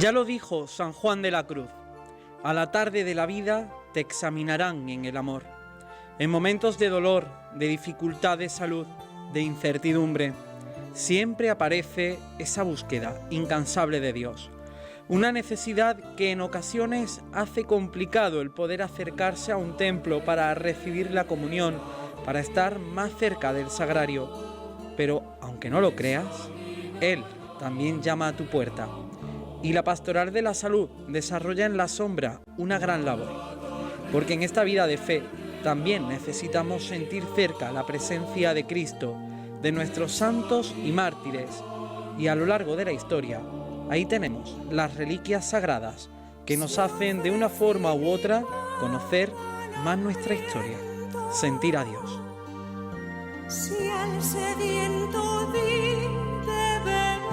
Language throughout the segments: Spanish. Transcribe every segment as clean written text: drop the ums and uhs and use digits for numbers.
Ya lo dijo San Juan de la Cruz: a la tarde de la vida te examinarán en el amor. En momentos de dolor, de dificultad de salud, de incertidumbre, siempre aparece esa búsqueda incansable de Dios. Una necesidad que en ocasiones hace complicado el poder acercarse a un templo para recibir la comunión, para estar más cerca del sagrario. Pero, aunque no lo creas, Él también llama a tu puerta. Y la Pastoral de la Salud desarrolla en la sombra una gran labor. Porque en esta vida de fe también necesitamos sentir cerca la presencia de Cristo, de nuestros santos y mártires. Y a lo largo de la historia, ahí tenemos las reliquias sagradas que nos hacen de una forma u otra conocer más nuestra historia, sentir a Dios. Si al sediento di de beber.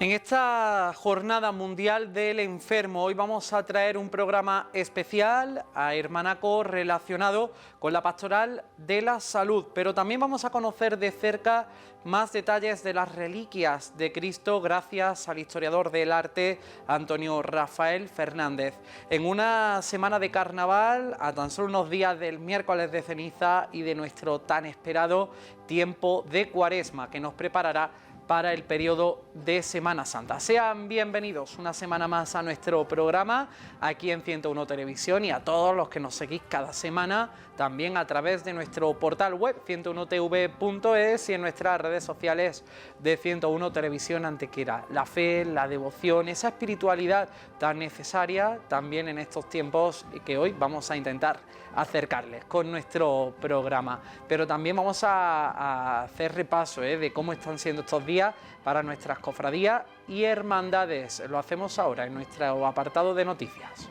En esta Jornada Mundial del Enfermo, hoy vamos a traer un programa especial a Hermanaco relacionado con la Pastoral de la Salud, pero también vamos a conocer de cerca más detalles de las reliquias de Cristo gracias al historiador del arte Antonio Rafael Fernández. En una semana de carnaval, a tan solo unos días del miércoles de ceniza y de nuestro tan esperado tiempo de Cuaresma que nos preparará para el periodo de Semana Santa. Sean bienvenidos una semana más a nuestro programa aquí en 101 Televisión y a todos los que nos seguís cada semana también a través de nuestro portal web 101tv.es y en nuestras redes sociales de 101 Televisión Antequera. La fe, la devoción, esa espiritualidad tan necesaria también en estos tiempos que hoy vamos a intentar acercarles con nuestro programa. Pero también vamos a hacer repaso de cómo están siendo estos días para nuestras cofradías y hermandades. Lo hacemos ahora en nuestro apartado de noticias.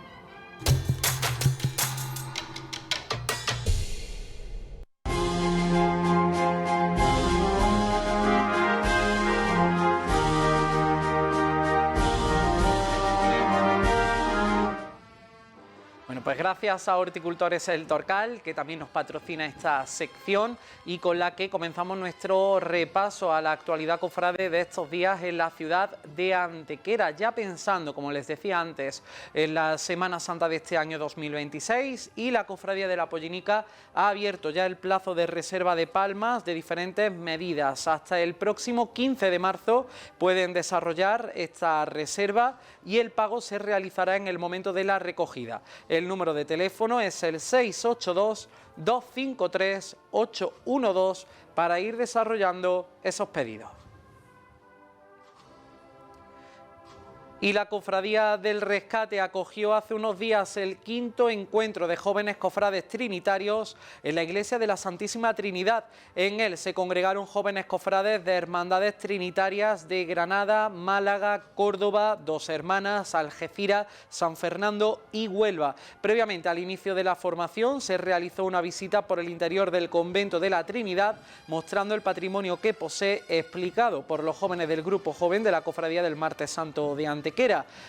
Pues gracias a Horticultores El Torcal, que también nos patrocina esta sección y con la que comenzamos nuestro repaso a la actualidad cofrade de estos días en la ciudad de Antequera, ya pensando, como les decía antes, en la Semana Santa de este año 2026, y la Cofradía de la Pollinica ha abierto ya el plazo de reserva de palmas de diferentes medidas. Hasta el próximo 15 de marzo pueden desarrollar esta reserva y el pago se realizará en el momento de la recogida. El número de teléfono es el 682-253-812 para ir desarrollando esos pedidos. Y la Cofradía del Rescate acogió hace unos días el 5º encuentro de jóvenes cofrades trinitarios en la Iglesia de la Santísima Trinidad. En él se congregaron jóvenes cofrades de hermandades trinitarias de Granada, Málaga, Córdoba, Dos Hermanas, Algeciras, San Fernando y Huelva. Previamente al inicio de la formación se realizó una visita por el interior del convento de la Trinidad, mostrando el patrimonio que posee, explicado por los jóvenes del grupo joven de la Cofradía del Martes Santo de Antequera.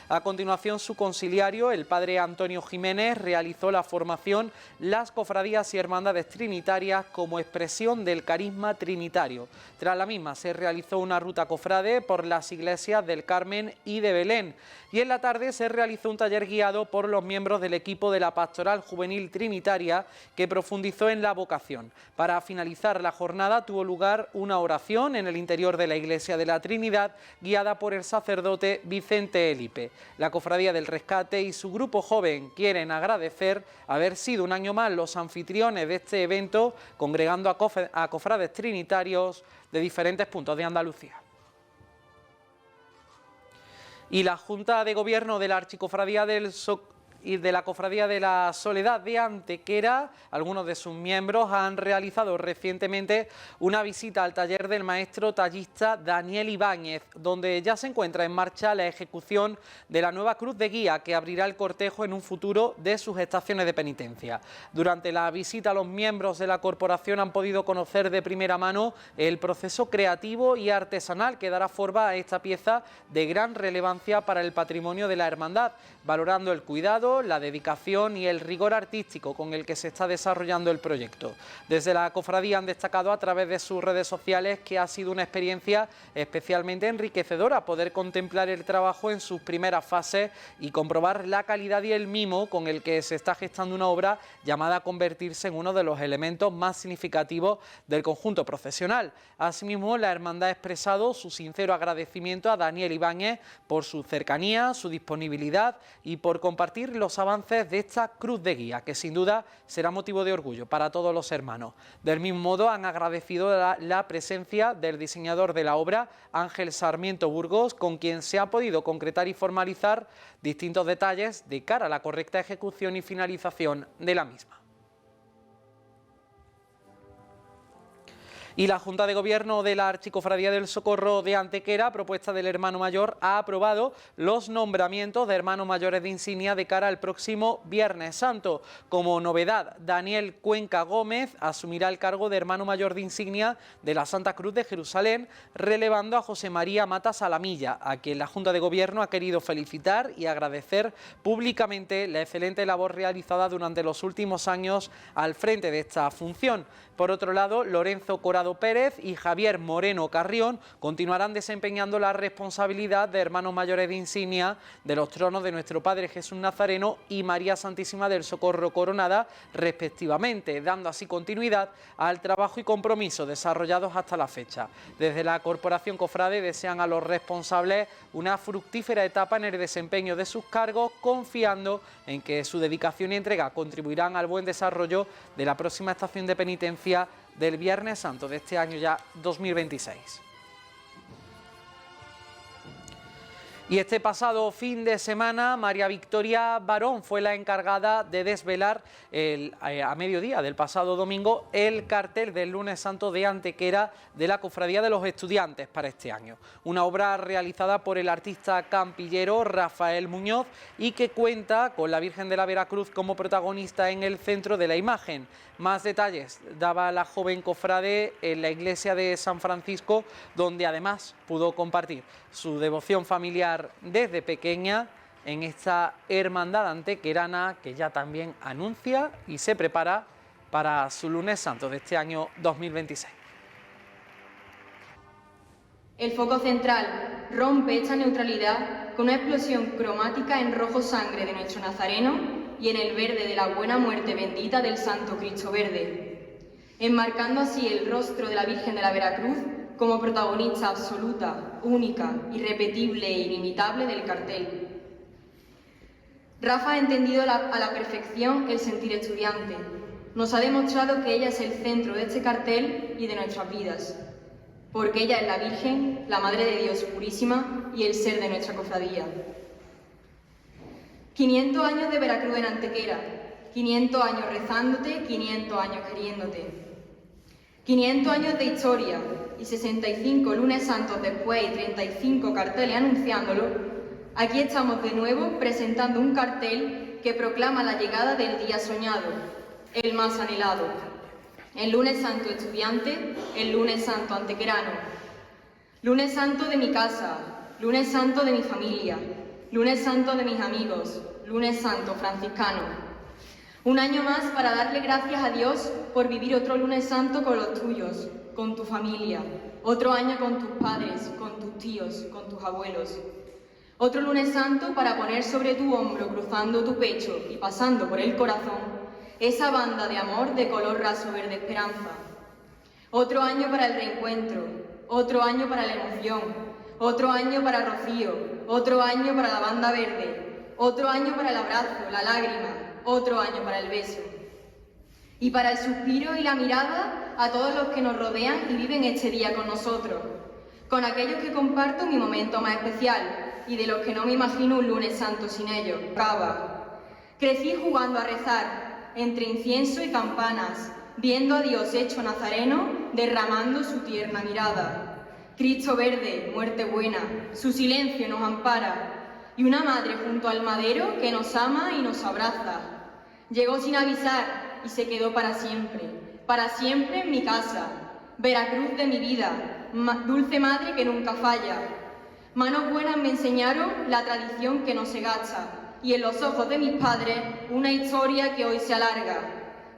A continuación, su conciliario, el padre Antonio Jiménez, realizó la formación Las cofradías y hermandades trinitarias como expresión del carisma trinitario. Tras la misma se realizó una ruta cofrade por las iglesias del Carmen y de Belén, y en la tarde se realizó un taller guiado por los miembros del equipo de la Pastoral Juvenil Trinitaria que profundizó en la vocación. Para finalizar la jornada tuvo lugar una oración en el interior de la Iglesia de la Trinidad guiada por el sacerdote Vicente Elipe. La Cofradía del Rescate y su grupo joven quieren agradecer haber sido un año más los anfitriones de este evento, congregando a cofrades trinitarios de diferentes puntos de Andalucía. Y la Junta de Gobierno de la Archicofradía y de la Cofradía de la Soledad de Antequera, algunos de sus miembros han realizado recientemente una visita al taller del maestro tallista Daniel Ibáñez, donde ya se encuentra en marcha la ejecución de la nueva cruz de guía que abrirá el cortejo en un futuro de sus estaciones de penitencia. Durante la visita, los miembros de la corporación han podido conocer de primera mano el proceso creativo y artesanal que dará forma a esta pieza de gran relevancia para el patrimonio de la hermandad, valorando el cuidado esmero, la dedicación y el rigor artístico con el que se está desarrollando el proyecto. Desde la cofradía han destacado a través de sus redes sociales que ha sido una experiencia especialmente enriquecedora poder contemplar el trabajo en sus primeras fases y comprobar la calidad y el mimo con el que se está gestando una obra llamada a convertirse en uno de los elementos más significativos del conjunto procesional. Asimismo, la hermandad ha expresado su sincero agradecimiento a Daniel Ibáñez por su cercanía, su disponibilidad y por compartir los avances de esta cruz de guía, que sin duda será motivo de orgullo para todos los hermanos. Del mismo modo, han agradecido la presencia del diseñador de la obra, Ángel Sarmiento Burgos, con quien se ha podido concretar y formalizar distintos detalles de cara a la correcta ejecución y finalización de la misma. Y la Junta de Gobierno de la Archicofradía del Socorro de Antequera, a propuesta del hermano mayor, ha aprobado los nombramientos de hermanos mayores de insignia de cara al próximo Viernes Santo. Como novedad, Daniel Cuenca Gómez asumirá el cargo de hermano mayor de insignia de la Santa Cruz de Jerusalén, relevando a José María Mata Salamilla, a quien la Junta de Gobierno ha querido felicitar y agradecer públicamente la excelente labor realizada durante los últimos años al frente de esta función. Por otro lado, Lorenzo Corado Pérez y Javier Moreno Carrión continuarán desempeñando la responsabilidad de hermanos mayores de insignia de los tronos de nuestro Padre Jesús Nazareno y María Santísima del Socorro Coronada, respectivamente, dando así continuidad al trabajo y compromiso desarrollados hasta la fecha. Desde la Corporación Cofrade desean a los responsables una fructífera etapa en el desempeño de sus cargos, confiando en que su dedicación y entrega contribuirán al buen desarrollo de la próxima estación de penitencia del Viernes Santo de este año ya 2026. Y este pasado fin de semana, María Victoria Barón fue la encargada de desvelar a mediodía del pasado domingo el cartel del Lunes Santo de Antequera de la Cofradía de los Estudiantes para este año. Una obra realizada por el artista campillero Rafael Muñoz y que cuenta con la Virgen de la Veracruz como protagonista en el centro de la imagen. Más detalles daba la joven cofrade en la iglesia de San Francisco, donde además pudo compartir su devoción familiar desde pequeña en esta hermandad antequerana que ya también anuncia y se prepara para su Lunes Santo de este año 2026. El foco central rompe esta neutralidad con una explosión cromática en rojo sangre de nuestro Nazareno y en el verde de la buena muerte bendita del Santo Cristo Verde, enmarcando así el rostro de la Virgen de la Veracruz como protagonista absoluta, única, irrepetible e inimitable del cartel. Rafa ha entendido a la perfección el sentir estudiante. Nos ha demostrado que ella es el centro de este cartel y de nuestras vidas, porque ella es la Virgen, la Madre de Dios purísima y el ser de nuestra cofradía. 500 años de Veracruz en Antequera, 500 años rezándote, 500 años queriéndote. 500 años de historia y 65 lunes santos después y 35 carteles anunciándolo, aquí estamos de nuevo presentando un cartel que proclama la llegada del día soñado, el más anhelado. El lunes santo estudiante, el lunes santo antequerano. Lunes santo de mi casa, lunes santo de mi familia, lunes santo de mis amigos, lunes santo franciscano. Un año más para darle gracias a Dios por vivir otro lunes santo con los tuyos, con tu familia. Otro año con tus padres, con tus tíos, con tus abuelos. Otro lunes santo para poner sobre tu hombro, cruzando tu pecho y pasando por el corazón, esa banda de amor de color raso verde esperanza. Otro año para el reencuentro, otro año para la emoción, otro año para Rocío, otro año para la banda verde, otro año para el abrazo, la lágrima, otro año para el beso. Y para el suspiro y la mirada a todos los que nos rodean y viven este día con nosotros, con aquellos que comparto mi momento más especial y de los que no me imagino un lunes santo sin ellos. Acaba. Crecí jugando a rezar, entre incienso y campanas, viendo a Dios hecho nazareno, derramando su tierna mirada. Cristo verde, muerte buena, su silencio nos ampara, y una madre junto al madero que nos ama y nos abraza. Llegó sin avisar y se quedó para siempre en mi casa, Veracruz de mi vida, dulce madre que nunca falla. Manos buenas me enseñaron la tradición que no se gasta, y en los ojos de mis padres una historia que hoy se alarga.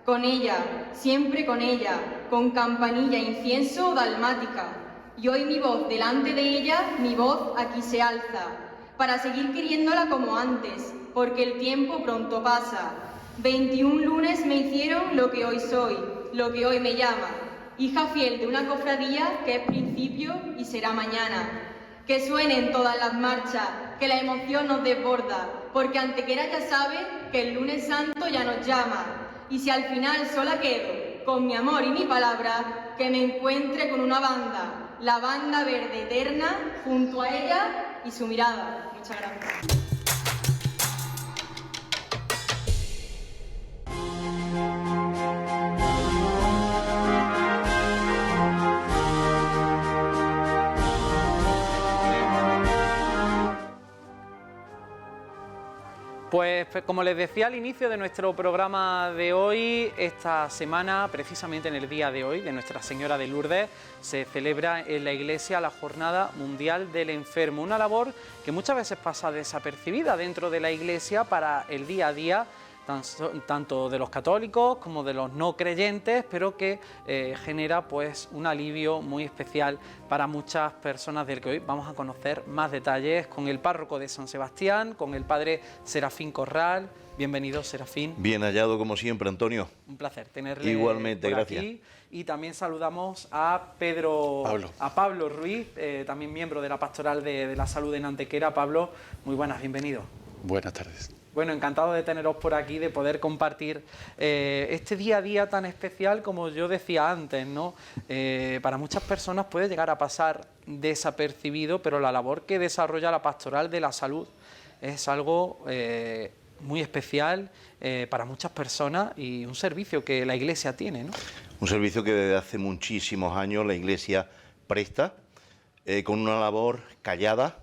Con ella, siempre con ella, con campanilla, incienso o dalmática. Y hoy mi voz delante de ella, mi voz aquí se alza, para seguir queriéndola como antes, porque el tiempo pronto pasa. 21 lunes me hicieron lo que hoy soy, lo que hoy me llama, hija fiel de una cofradía que es principio y será mañana. Que suenen todas las marchas, que la emoción nos desborda, porque Antequera ya sabe que el lunes santo ya nos llama. Y si al final sola quedo, con mi amor y mi palabra, que me encuentre con una banda, la banda verde eterna, junto a ella y su mirada. Muchas gracias. Pues como les decía al inicio de nuestro programa de hoy, esta semana, precisamente en el día de hoy, de Nuestra Señora de Lourdes, se celebra en la Iglesia la Jornada Mundial del Enfermo, una labor que muchas veces pasa desapercibida dentro de la Iglesia para el día a día, tanto de los católicos como de los no creyentes, pero que genera pues un alivio muy especial para muchas personas, del que hoy vamos a conocer más detalles con el párroco de San Sebastián, con el padre Serafín Corral. Bienvenido, Serafín. Bien hallado como siempre, Antonio. Un placer tenerle igualmente, por gracias. Aquí. Y también saludamos a Pablo Ruiz, también miembro de la Pastoral de la Salud en Antequera. Pablo, muy buenas, bienvenido. Buenas tardes. Bueno, encantado de teneros por aquí, de poder compartir este día a día tan especial, como yo decía antes, ¿no? Para muchas personas puede llegar a pasar desapercibido, pero la labor que desarrolla la Pastoral de la Salud es algo muy especial para muchas personas y un servicio que la Iglesia tiene, ¿no? Un servicio que desde hace muchísimos años la Iglesia presta con una labor callada,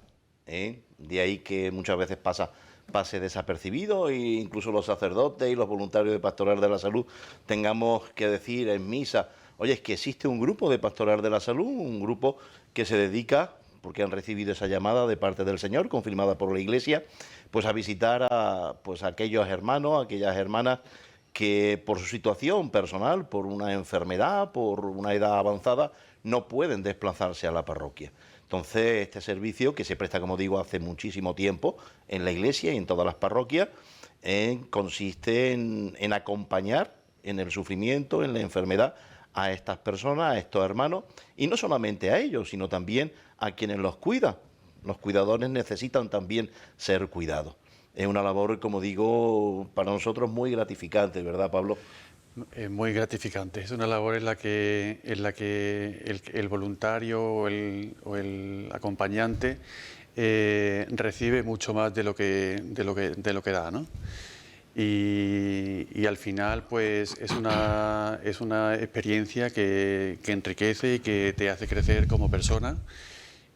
de ahí que muchas veces pase desapercibido e incluso los sacerdotes y los voluntarios de Pastoral de la Salud tengamos que decir en misa, oye, es que existe un grupo de Pastoral de la Salud, un grupo que se dedica, porque han recibido esa llamada de parte del Señor, confirmada por la Iglesia, pues a visitar a aquellos hermanos, aquellas hermanas que por su situación personal, por una enfermedad, por una edad avanzada, no pueden desplazarse a la parroquia. Entonces, este servicio, que se presta, como digo, hace muchísimo tiempo en la Iglesia y en todas las parroquias, consiste en acompañar en el sufrimiento, en la enfermedad, a estas personas, a estos hermanos, y no solamente a ellos, sino también a quienes los cuidan. Los cuidadores necesitan también ser cuidados. Es una labor, como digo, para nosotros muy gratificante, ¿verdad, Pablo? Muy gratificante. Es una labor en la que el voluntario o el acompañante recibe mucho más de lo que da, ¿no? Y al final, pues es una experiencia que enriquece y que te hace crecer como persona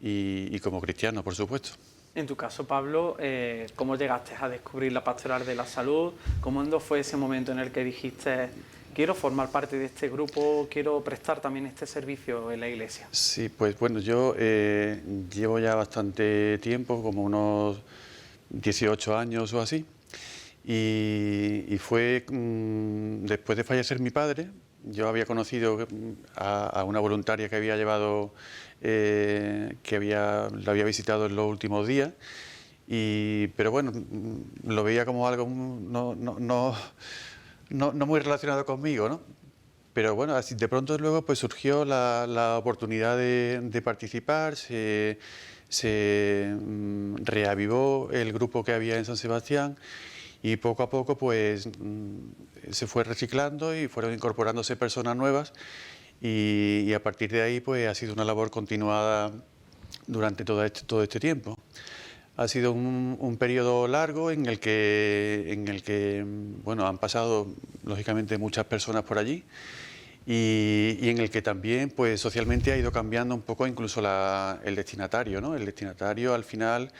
y como cristiano, por supuesto. En tu caso, Pablo, ¿cómo llegaste a descubrir la Pastoral de la Salud? ¿Cómo fue ese momento en el que dijiste, quiero formar parte de este grupo, quiero prestar también este servicio en la Iglesia? Sí, pues bueno, yo llevo ya bastante tiempo, como unos 18 años o así, y fue después de fallecer mi padre. Yo había conocido a una voluntaria que había llevado, la había visitado en los últimos días, pero bueno, lo veía como algo no muy relacionado conmigo, ¿no? Pero bueno, así de pronto luego pues surgió la oportunidad de participar, se reavivó el grupo que había en San Sebastián. Y poco a poco pues se fue reciclando y fueron incorporándose personas nuevas y a partir de ahí pues ha sido una labor continuada durante todo este tiempo. Ha sido un periodo largo en el que bueno, han pasado lógicamente muchas personas por allí y en el que también pues socialmente ha ido cambiando un poco incluso el destinatario, ¿no? El destinatario al final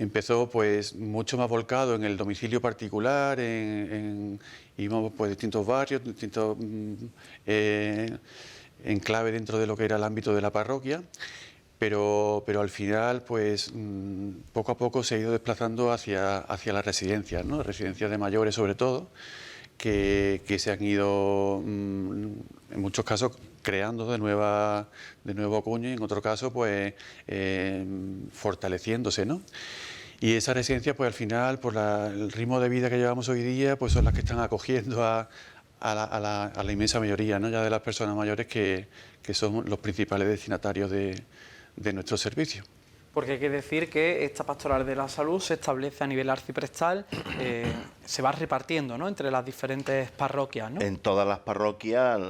empezó pues mucho más volcado en el domicilio particular, íbamos pues distintos barrios, distintos enclaves dentro de lo que era el ámbito de la parroquia, pero al final, pues poco a poco se ha ido desplazando hacia las residencias, ¿no? Residencias de mayores sobre todo, que se han ido, en muchos casos, creando de nuevo cuño y en otro caso, pues fortaleciéndose, ¿no? Y esas residencias, pues al final, por el ritmo de vida que llevamos hoy día, pues son las que están acogiendo a la inmensa mayoría, ¿no? Ya de las personas mayores que son los principales destinatarios de nuestro servicio. Porque hay que decir que esta pastoral de la salud se establece a nivel arciprestal, se va repartiendo, ¿no?, entre las diferentes parroquias, ¿no? En todas las parroquias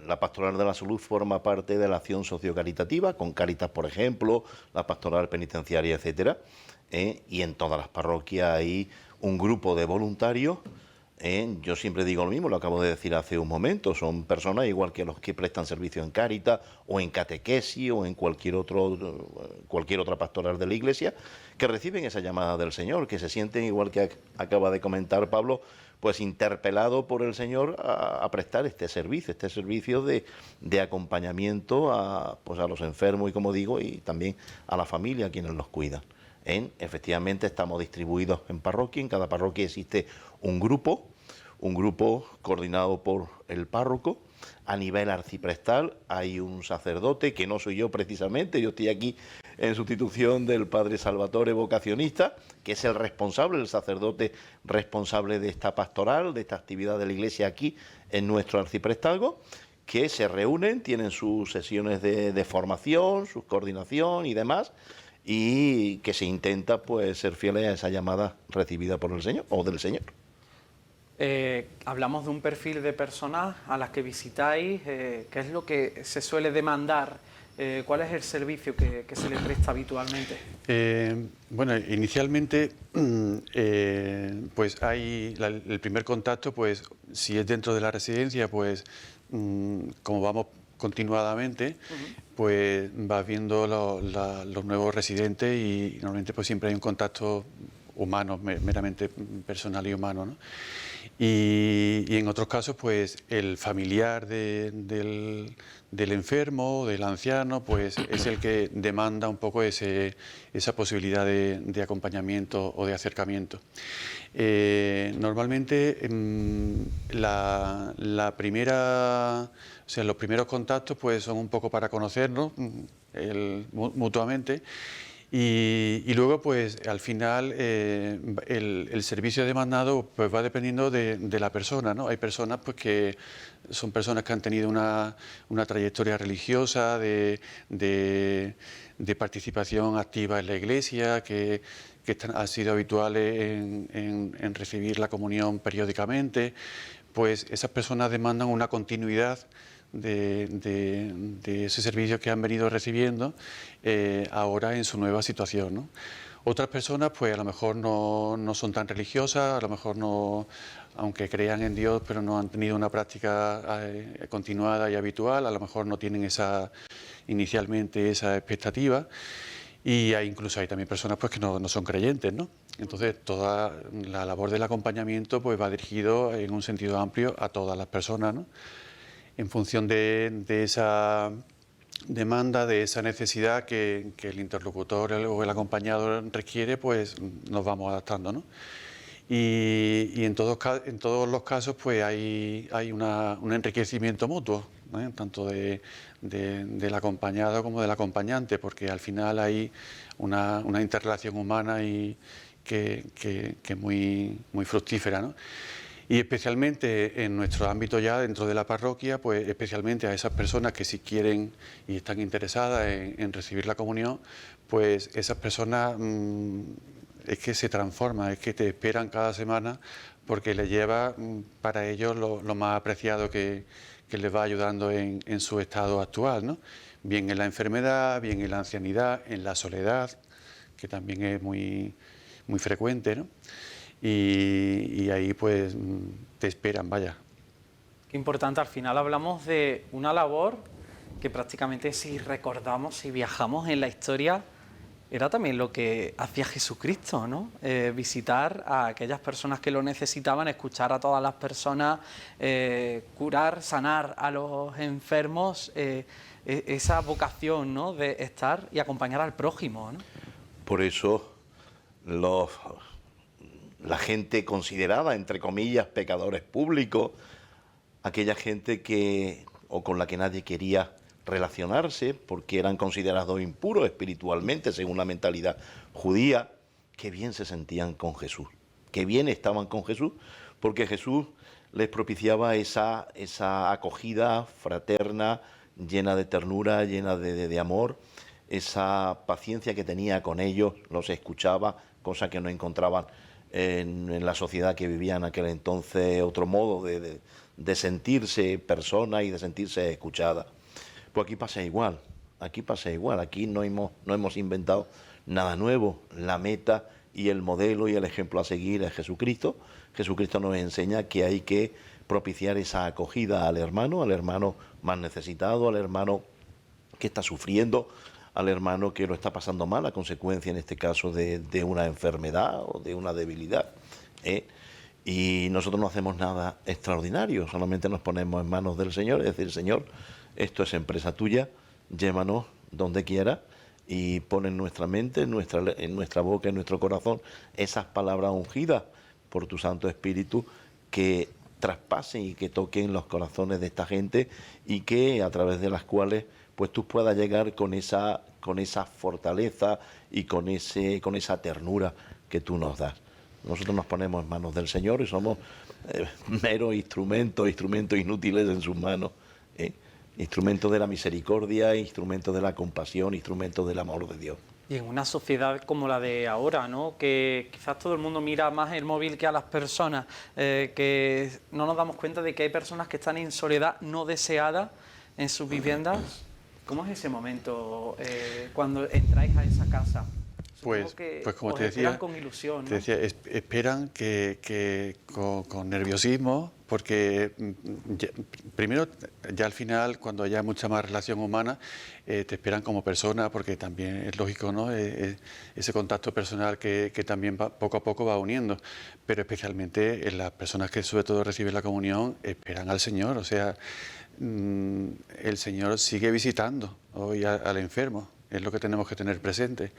la pastoral de la salud forma parte de la acción sociocaritativa, con Cáritas, por ejemplo, la pastoral penitenciaria, etcétera, y en todas las parroquias hay un grupo de voluntarios. Yo siempre digo lo mismo, lo acabo de decir hace un momento, son personas igual que los que prestan servicio en Cáritas o en catequesis o en cualquier otra pastoral de la Iglesia, que reciben esa llamada del Señor, que se sienten, igual que acaba de comentar Pablo, pues interpelado por el Señor a prestar este servicio de acompañamiento a los enfermos y, como digo, y también a la familia, a quienes los cuidan. Efectivamente estamos distribuidos en parroquia, en cada parroquia existe un grupo coordinado por el párroco. A nivel arciprestal hay un sacerdote, que no soy yo precisamente, yo estoy aquí en sustitución del padre Salvatore, vocacionista, que es el sacerdote responsable de esta pastoral, de esta actividad de la Iglesia aquí en nuestro arciprestazgo, que se reúnen, tienen sus sesiones de formación, su coordinación y demás, y que se intenta, pues, ser fieles a esa llamada recibida por el Señor o del Señor. Hablamos de un perfil de personas a las que visitáis, ¿qué es lo que se suele demandar? ¿Cuál es el servicio que se le presta habitualmente? Bueno, inicialmente, pues hay el primer contacto, pues si es dentro de la residencia, pues como vamos continuadamente, pues vas viendo los nuevos residentes y normalmente pues siempre hay un contacto humano, meramente personal y humano, ¿no? Y en otros casos, pues el familiar del enfermo, del anciano, pues es el que demanda un poco esa posibilidad de acompañamiento o de acercamiento. Normalmente los primeros contactos pues son un poco para conocernos mutuamente. Y luego, pues, al final, el servicio demandado pues va dependiendo de la persona, ¿no? Hay personas pues que son personas que han tenido una trayectoria religiosa, de participación activa en la Iglesia, que han sido habituales en recibir la comunión periódicamente. Pues esas personas demandan una continuidad de ese servicio que han venido recibiendo ahora en su nueva situación, ¿no? Otras personas, pues a lo mejor no son tan religiosas, a lo mejor no, aunque crean en Dios, pero no han tenido una práctica continuada y habitual, a lo mejor no tienen inicialmente esa expectativa. Y incluso hay también personas pues que no son creyentes, ¿no? Entonces toda la labor del acompañamiento pues va dirigido en un sentido amplio a todas las personas, ¿no? En función de esa demanda, de esa necesidad que el interlocutor o el acompañado requiere, pues nos vamos adaptando, ¿no? Y en todos los casos pues hay un enriquecimiento mutuo, ¿no? Tanto del acompañado como del acompañante, porque al final hay una interrelación humana y que es muy fructífera, ¿no? Y especialmente en nuestro ámbito ya dentro de la parroquia, pues especialmente a esas personas que si quieren y están interesadas en recibir la comunión, pues esas personas es que se transforman, es que te esperan cada semana porque les lleva para ellos lo más apreciado que les va ayudando en su estado actual, ¿no? Bien en la enfermedad, bien en la ancianidad, en la soledad, que también es muy frecuente, ¿no? Y ahí pues te esperan, vaya. Qué importante, al final hablamos de una labor que prácticamente, si recordamos, si viajamos en la historia, era también lo que hacía Jesucristo, ¿no? Visitar a aquellas personas que lo necesitaban, escuchar a todas las personas, curar, sanar a los enfermos, esa vocación, ¿no?, de estar y acompañar al prójimo, ¿no? Por eso la gente considerada, entre comillas, pecadores públicos, aquella gente con la que nadie quería relacionarse porque eran considerados impuros espiritualmente según la mentalidad judía, qué bien se sentían con Jesús, qué bien estaban con Jesús, porque Jesús les propiciaba esa acogida fraterna, llena de ternura, llena de amor, esa paciencia que tenía con ellos, los escuchaba, cosa que no encontraban en la sociedad que vivía en aquel entonces, otro modo de sentirse persona y de sentirse escuchada. Pues aquí pasa igual, aquí no hemos inventado nada nuevo. La meta y el modelo y el ejemplo a seguir es Jesucristo. Jesucristo nos enseña que hay que propiciar esa acogida al hermano más necesitado, al hermano que está sufriendo, al hermano que lo está pasando mal a consecuencia, en este caso, de una enfermedad o de una debilidad. Y nosotros no hacemos nada extraordinario, solamente nos ponemos en manos del Señor, es decir, Señor, esto es empresa tuya, llévanos donde quiera y pon en nuestra mente, en nuestra boca, en nuestro corazón, esas palabras ungidas por tu Santo Espíritu que traspasen y que toquen los corazones de esta gente y que a través de las cuales pues tú puedas llegar con esa fortaleza y con esa ternura que tú nos das. Nosotros nos ponemos en manos del Señor y somos meros instrumentos inútiles en sus manos, instrumentos de la misericordia, instrumentos de la compasión, instrumentos del amor de Dios. Y en una sociedad como la de ahora, ¿no?, que quizás todo el mundo mira más el móvil que a las personas, que no nos damos cuenta de que hay personas que están en soledad no deseada en sus viviendas. ¿Cómo es ese momento cuando entráis a esa casa? Pues como te decía, con ilusión, ¿no? Te decía, esperan que con nerviosismo, porque primero, ya al final, cuando haya mucha más relación humana, te esperan como persona, porque también es lógico, ¿no?, ese contacto personal que también poco a poco va uniendo, pero especialmente las personas que sobre todo reciben la comunión esperan al Señor, o sea, el Señor sigue visitando hoy al enfermo, es lo que tenemos que tener presente.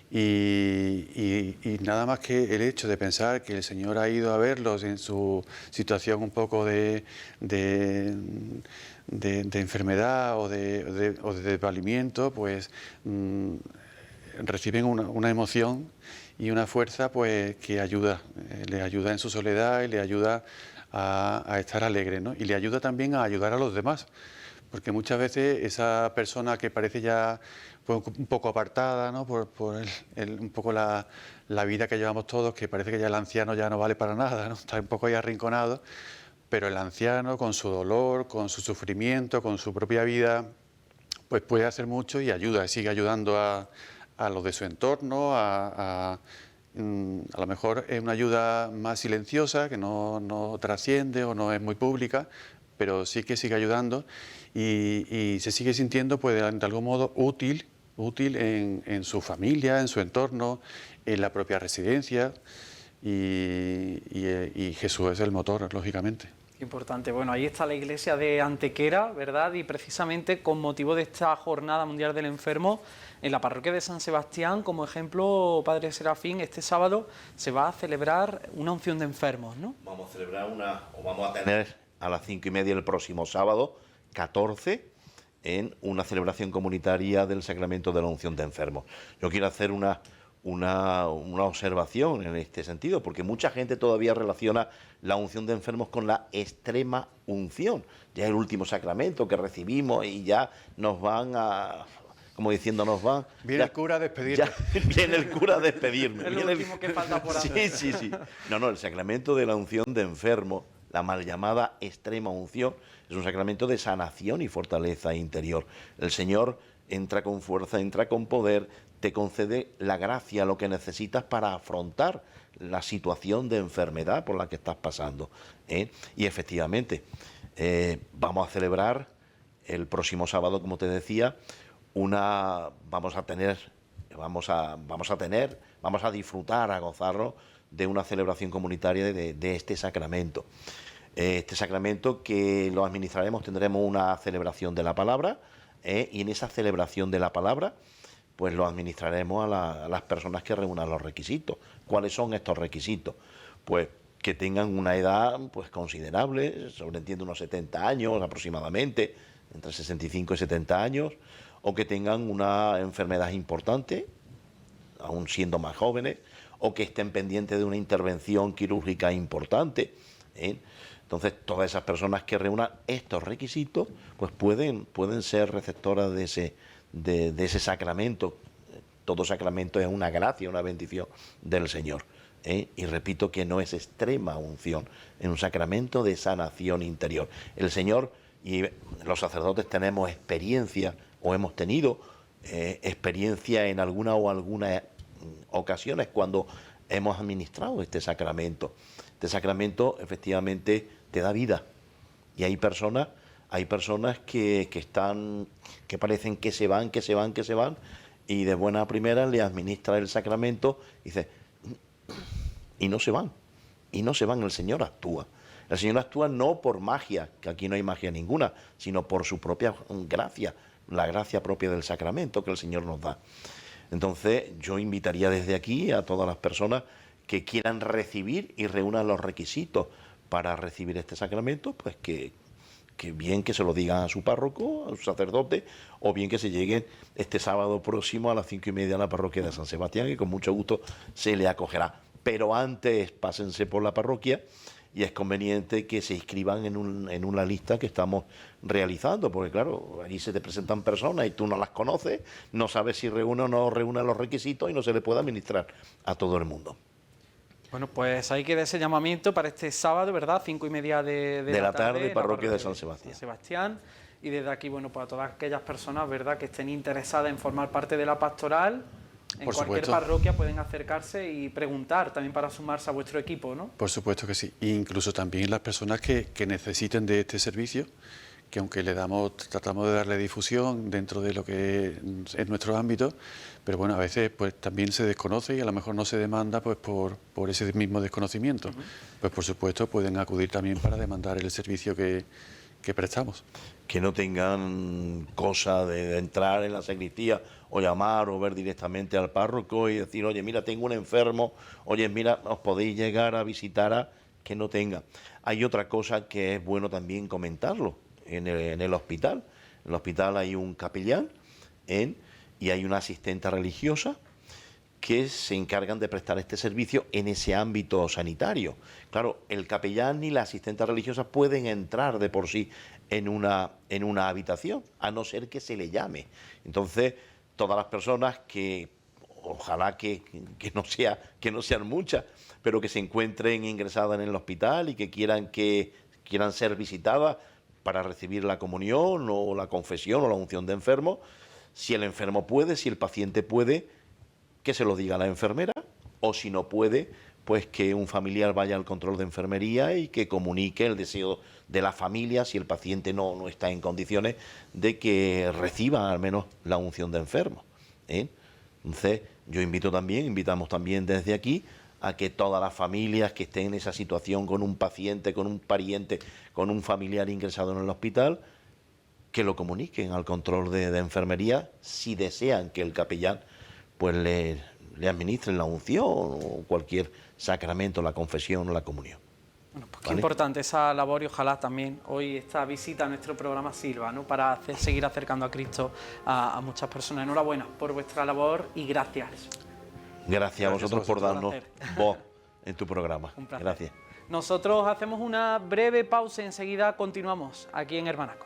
Y nada más que el hecho de pensar que el Señor ha ido a verlos en su situación un poco de enfermedad o de desvalimiento, pues reciben una emoción y una fuerza pues que ayuda, le ayuda en su soledad y le ayuda a estar alegre, ¿no? Y le ayuda también a ayudar a los demás, porque muchas veces esa persona que parece ya pues, un poco apartada, ¿no?, por un poco la vida que llevamos todos, que parece que ya el anciano ya no vale para nada, ¿no?, está un poco ahí arrinconado, pero el anciano con su dolor, con su sufrimiento, con su propia vida, pues puede hacer mucho y ayuda, sigue ayudando a los de su entorno, a lo mejor es una ayuda más silenciosa, que no trasciende o no es muy pública, pero sí que sigue ayudando y se sigue sintiendo pues de algún modo útil en su familia, en su entorno, en la propia residencia y Jesús es el motor, lógicamente. Importante. Bueno, ahí está la iglesia de Antequera, ¿verdad? Y precisamente con motivo de esta Jornada Mundial del Enfermo, en la parroquia de San Sebastián, como ejemplo, Padre Serafín, este sábado se va a celebrar una unción de enfermos, ¿no? Vamos a celebrar vamos a tener a las 5:30 el próximo sábado, 14, en una celebración comunitaria del Sacramento de la Unción de Enfermos. Yo quiero hacer una observación en este sentido, porque mucha gente todavía relaciona la unción de enfermos con la extrema unción. Ya es el último sacramento que recibimos y ya nos van a... como diciendo, nos van... Viene el cura a despedirme. Viene el cura a despedirme. Es lo último que falta por hacer. Sí. No, el sacramento de la unción de enfermos, la mal llamada extrema unción, es un sacramento de sanación y fortaleza interior. El Señor entra con fuerza, entra con poder, te concede la gracia, lo que necesitas para afrontar la situación de enfermedad por la que estás pasando. Y efectivamente, vamos a celebrar el próximo sábado, como te decía, vamos a tener vamos a disfrutar, a gozarnos de una celebración comunitaria de este sacramento. Este sacramento que lo administraremos, tendremos una celebración de la palabra, y en esa celebración de la palabra pues lo administraremos a las personas que reúnan los requisitos. ¿Cuáles son estos requisitos? Pues que tengan una edad pues considerable, sobreentiendo unos 70 años aproximadamente, entre 65 y 70 años, o que tengan una enfermedad importante, aún siendo más jóvenes, o que estén pendientes de una intervención quirúrgica importante. Entonces, todas esas personas que reúnan estos requisitos, pues pueden ser receptoras de ese sacramento. Todo sacramento es una gracia, una bendición del Señor. Y repito que no es extrema unción, es un sacramento de sanación interior. El Señor y los sacerdotes tenemos experiencia, o hemos tenido experiencia en algunas ocasiones cuando hemos administrado este sacramento. Este sacramento efectivamente te da vida, y hay personas que parecen que se van, y de buena primera le administra el sacramento y dice, y no se van, el Señor actúa. El Señor actúa no por magia, que aquí no hay magia ninguna, sino por su propia gracia, la gracia propia del sacramento que el Señor nos da. Entonces yo invitaría desde aquí a todas las personas que quieran recibir y reúnan los requisitos para recibir este sacramento, pues que bien que se lo digan a su párroco, a su sacerdote, o bien que se lleguen este sábado próximo a las 5:30 a la parroquia de San Sebastián, y con mucho gusto se le acogerá. Pero antes pásense por la parroquia, y es conveniente que se inscriban en una lista que estamos realizando, porque claro, allí se te presentan personas y tú no las conoces, no sabes si reúne o no reúne los requisitos, y no se le puede administrar a todo el mundo. Bueno, pues ahí queda ese llamamiento para este sábado, ¿verdad? 5:30 de la tarde, parroquia de San Sebastián. Y desde aquí, bueno, pues a todas aquellas personas, ¿verdad?, que estén interesadas en formar parte de la pastoral, en cualquier parroquia pueden acercarse y preguntar también para sumarse a vuestro equipo, ¿no? Por supuesto que sí. E incluso también las personas que necesiten de este servicio, que aunque tratamos de darle difusión dentro de lo que es nuestro ámbito, pero bueno, a veces pues también se desconoce y a lo mejor no se demanda pues por ese mismo desconocimiento. Pues por supuesto pueden acudir también para demandar el servicio que prestamos. Que no tengan cosa de entrar en la sacristía o llamar o ver directamente al párroco y decir, oye, mira, tengo un enfermo, oye, mira, os podéis llegar a visitar, que no tenga. Hay otra cosa que es bueno también comentarlo en el hospital. En el hospital hay un capellán y hay una asistente religiosa que se encargan de prestar este servicio en ese ámbito sanitario. Claro, el capellán y la asistente religiosa pueden entrar de por sí en una habitación, a no ser que se le llame. Entonces, todas las personas que, ojalá que no sean muchas, pero que se encuentren ingresadas en el hospital y que quieran ser visitadas para recibir la comunión o la confesión o la unción de enfermo, si el enfermo puede, si el paciente puede, que se lo diga a la enfermera, o si no puede, pues que un familiar vaya al control de enfermería y que comunique el deseo de la familia, si el paciente no está en condiciones, de reciba al menos la unción de enfermo. Entonces, invitamos también desde aquí a que todas las familias que estén en esa situación con un paciente, con un pariente, con un familiar ingresado en el hospital, que lo comuniquen al control de enfermería si desean que el capellán pues le administren la unción o cualquier sacramento, la confesión o la comunión. Bueno, pues qué importante esa labor, y ojalá también hoy esta visita a nuestro programa sirva, ¿no?, para seguir acercando a Cristo a muchas personas. Enhorabuena por vuestra labor y gracias. Gracias a vosotros por darnos voz en tu programa. Un placer. Gracias. Nosotros hacemos una breve pausa y enseguida continuamos aquí en Hermanaco.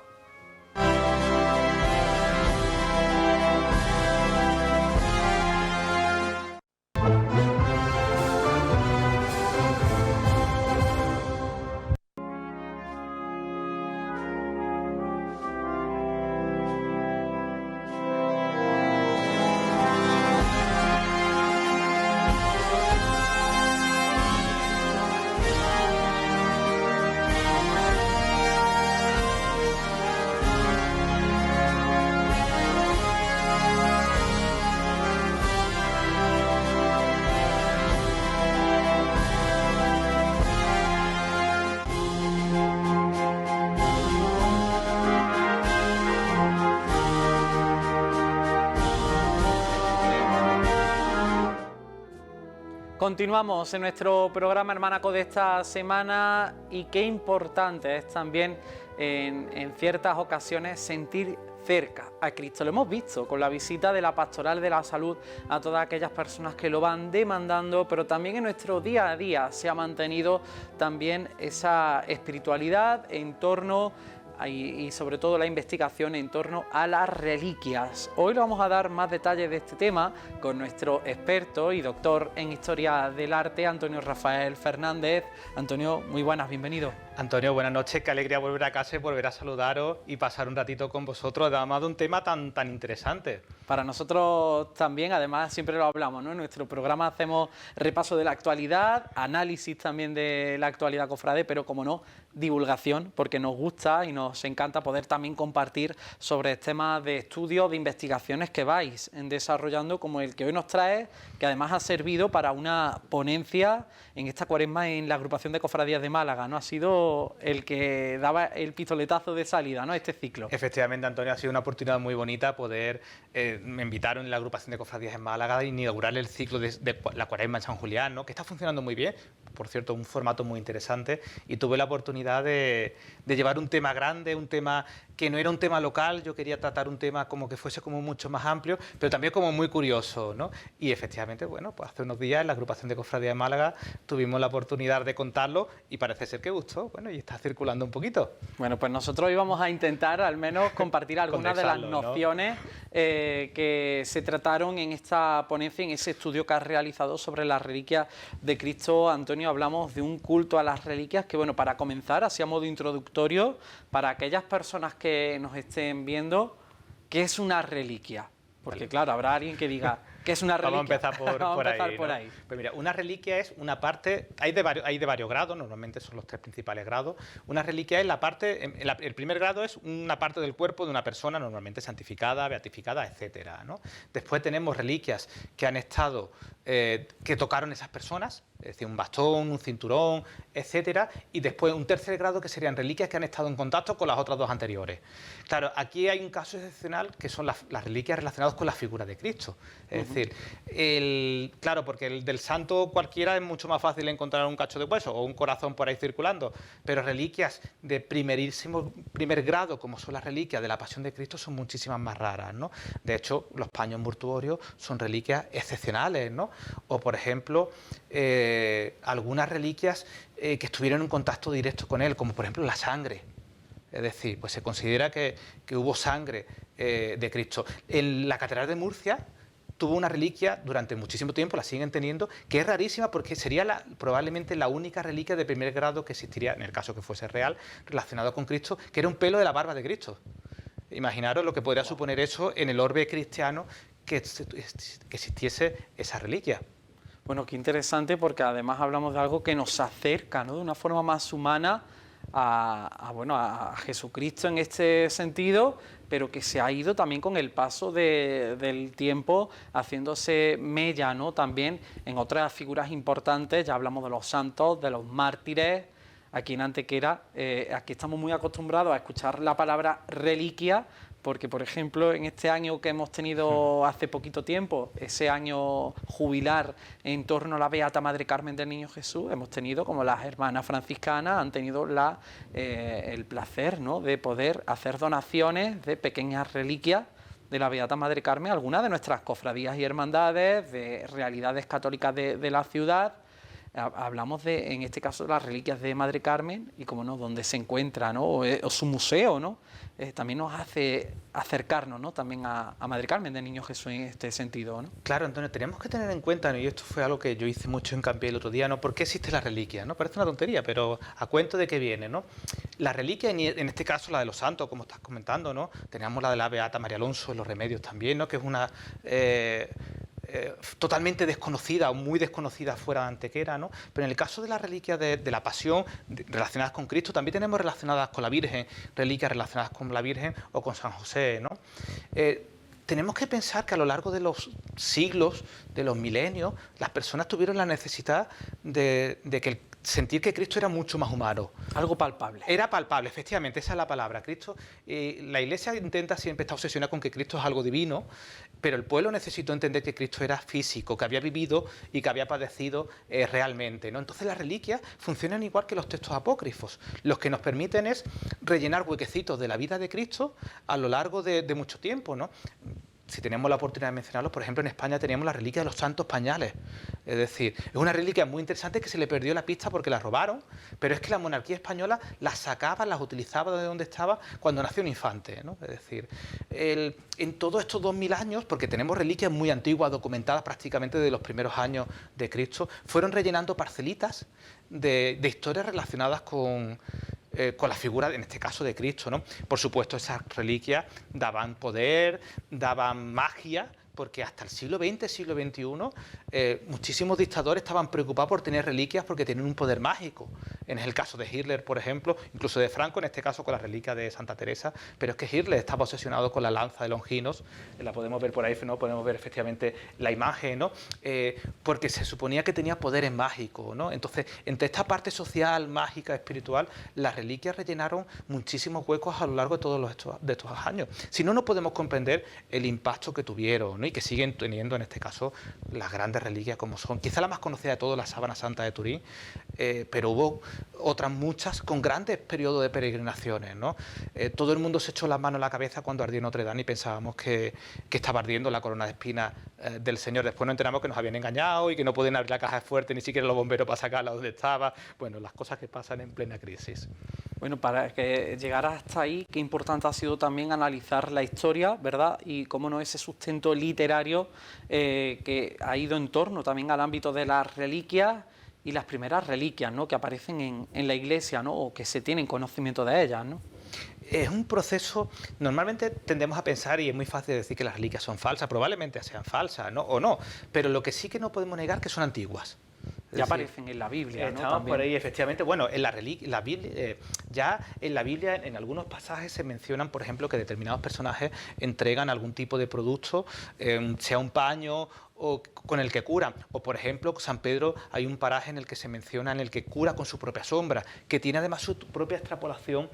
Continuamos en nuestro programa Hermanaco de esta semana y qué importante es también en ciertas ocasiones sentir cerca a Cristo. Lo hemos visto con la visita de la Pastoral de la Salud a todas aquellas personas que lo van demandando, pero también en nuestro día a día se ha mantenido también esa espiritualidad en torno y sobre todo la investigación en torno a las reliquias. Hoy le vamos a dar más detalles de este tema con nuestro experto y doctor en Historia del Arte, Antonio Rafael Fernández. Antonio, muy buenas, bienvenido. Antonio, buenas noches, qué alegría volver a casa y volver a saludaros y pasar un ratito con vosotros, además de un tema tan interesante. Para nosotros también, además siempre lo hablamos, ¿no? En nuestro programa hacemos repaso de la actualidad, análisis también de la actualidad cofrade, pero como no, divulgación, porque nos gusta y nos encanta poder también compartir sobre temas de estudio, de investigaciones que vais desarrollando, como el que hoy nos trae, que además ha servido para una ponencia en esta cuaresma en la agrupación de cofradías de Málaga, ¿no? Ha sido el que daba el pistoletazo de salida, ¿no? Este ciclo. Efectivamente, Antonio, ha sido una oportunidad muy bonita poder, me invitaron en la agrupación de cofradías en Málaga a inaugurar el ciclo de la cuaresma en San Julián, ¿no? Que está funcionando muy bien, por cierto, un formato muy interesante, y tuve la oportunidad de llevar un tema grande, un tema que no era un tema local, yo quería tratar un tema como que fuese como mucho más amplio, pero también como muy curioso, ¿no? Y efectivamente, bueno, pues hace unos días en la agrupación de cofradías de Málaga tuvimos la oportunidad de contarlo y parece ser que gustó, bueno, y está circulando un poquito. Bueno, pues nosotros íbamos a intentar al menos compartir algunas de las nociones, ¿no? Que se trataron en esta ponencia, en ese estudio que has realizado sobre las reliquias de Cristo. Antonio, hablamos de un culto a las reliquias que, bueno, para comenzar, así a modo introductorio, para aquellas personas que nos estén viendo, ¿qué es una reliquia? Porque, claro, habrá alguien que diga, ¿qué es una reliquia? Vamos a empezar por ahí. Pues mira, una reliquia es una parte, hay de varios grados, normalmente son los 3 principales grados. Una reliquia es la parte, el primer grado es una parte del cuerpo de una persona, normalmente santificada, beatificada, etcétera, ¿no? Después tenemos reliquias que han estado, que tocaron esas personas, es decir, un bastón, un cinturón, etcétera, y después un tercer grado que serían reliquias que han estado en contacto con las otras dos anteriores. Claro, aquí hay un caso excepcional que son las reliquias relacionadas con la figura de Cristo. Es decir, claro, porque el del santo cualquiera es mucho más fácil encontrar un cacho de hueso o un corazón por ahí circulando, pero reliquias de primer grado, como son las reliquias de la Pasión de Cristo, son muchísimas más raras, ¿no? De hecho, los paños mortuorios son reliquias excepcionales, ¿no? O, por ejemplo, algunas reliquias que estuvieron en contacto directo con él, como por ejemplo la sangre. Es decir, pues se considera que hubo sangre de Cristo. En la Catedral de Murcia tuvo una reliquia durante muchísimo tiempo, la siguen teniendo, que es rarísima porque sería probablemente la única reliquia de primer grado que existiría, en el caso que fuese real, relacionado con Cristo, que era un pelo de la barba de Cristo. Imaginaros lo que podría suponer eso en el orbe cristiano que existiese esa reliquia. Bueno, qué interesante, porque además hablamos de algo que nos acerca, ¿no?, de una forma más humana a Jesucristo en este sentido, pero que se ha ido también con el paso del tiempo haciéndose mella, ¿no?, también en otras figuras importantes. Ya hablamos de los santos, de los mártires. Aquí en Antequera, aquí estamos muy acostumbrados a escuchar la palabra reliquia, porque, por ejemplo, en este año que hemos tenido hace poquito tiempo, ese año jubilar en torno a la Beata Madre Carmen del Niño Jesús, hemos tenido, como las hermanas franciscanas, han tenido el placer, ¿no?, de poder hacer donaciones de pequeñas reliquias de la Beata Madre Carmen, algunas de nuestras cofradías y hermandades, de realidades católicas de la ciudad. Hablamos en este caso, de las reliquias de Madre Carmen y, como no, donde se encuentra, ¿no?, o su museo, ¿no? También nos hace acercarnos, ¿no?, también a Madre Carmen del Niño Jesús en este sentido, ¿no? Claro, Antonio, tenemos que tener en cuenta, ¿no?, y esto fue algo que yo hice mucho hincapié el otro día, ¿no?, ¿por qué existe la reliquia? ¿No? Parece una tontería, pero a cuento de qué viene, ¿no? La reliquia, en este caso la de los santos, como estás comentando, ¿no? Teníamos la de la Beata María Alonso en los Remedios también, ¿no?, que es una totalmente desconocida o muy desconocida fuera de Antequera, ¿no? Pero en el caso de las reliquias de la Pasión relacionadas con Cristo, también tenemos relacionadas con la Virgen, reliquias relacionadas con la Virgen o con San José, ¿no? Tenemos que pensar que a lo largo de los siglos, de los milenios, las personas tuvieron la necesidad de que sentir que Cristo era mucho más humano. Algo palpable. Era palpable, efectivamente, esa es la palabra. Cristo, la Iglesia intenta siempre estar obsesionada con que Cristo es algo divino, pero el pueblo necesitó entender que Cristo era físico, que había vivido y que había padecido realmente, ¿no? Entonces las reliquias funcionan igual que los textos apócrifos. Los que nos permiten es rellenar huequecitos de la vida de Cristo a lo largo de mucho tiempo, ¿no? Si tenemos la oportunidad de mencionarlos, por ejemplo, en España teníamos la reliquia de los santos pañales. Es decir, es una reliquia muy interesante que se le perdió la pista porque la robaron, pero es que la monarquía española las sacaba, las utilizaba de donde estaba cuando nació un infante, ¿no? Es decir, en todos estos 2000 años, porque tenemos reliquias muy antiguas, documentadas prácticamente de los primeros años de Cristo, fueron rellenando parcelitas de historias relacionadas con la figura, en este caso, de Cristo, ¿no? Por supuesto, esas reliquias daban poder, daban magia, porque hasta el siglo XX, siglo XXI, muchísimos dictadores estaban preocupados por tener reliquias porque tenían un poder mágico. En el caso de Hitler, por ejemplo, incluso de Franco, en este caso con la reliquia de Santa Teresa, pero es que Hitler estaba obsesionado con la lanza de Longinos, la podemos ver por ahí, ¿no? Podemos ver efectivamente la imagen, ¿no? Porque se suponía que tenía poderes mágicos, ¿no? Entonces, entre esta parte social, mágica, espiritual, las reliquias rellenaron muchísimos huecos a lo largo de todos estos años. Si no, no podemos comprender el impacto que tuvieron, ¿no? Y que siguen teniendo, en este caso, las grandes reliquias como son. Quizá la más conocida de todas, la Sábana Santa de Turín, pero hubo otras muchas con grandes periodos de peregrinaciones, ¿no? Todo el mundo se echó las manos a la cabeza cuando ardió Notre Dame y pensábamos que estaba ardiendo la corona de espinas del Señor. Después nos enteramos que nos habían engañado y que no podían abrir la caja fuerte, ni siquiera los bomberos para sacarla donde estaba. Bueno, las cosas que pasan en plena crisis. Bueno, para que llegara hasta ahí, qué importante ha sido también analizar la historia, ¿verdad? Y cómo no ese sustento literario que ha ido en torno también al ámbito de las reliquias y las primeras reliquias, ¿no? Que aparecen en la Iglesia, ¿no? O que se tienen conocimiento de ellas, ¿no? Es un proceso, normalmente tendemos a pensar, y es muy fácil decir que las reliquias son falsas, probablemente sean falsas, ¿no? O no, pero lo que sí que no podemos negar es que son antiguas. Ya aparecen en la Biblia, ¿no? Estamos por ahí, efectivamente. Bueno, en la Biblia, ya en la Biblia, en algunos pasajes se mencionan, por ejemplo, que determinados personajes entregan algún tipo de producto, sea un paño o con el que curan. O, por ejemplo, San Pedro, hay un paraje en el que se menciona en el que cura con su propia sombra, que tiene además su propia extrapolación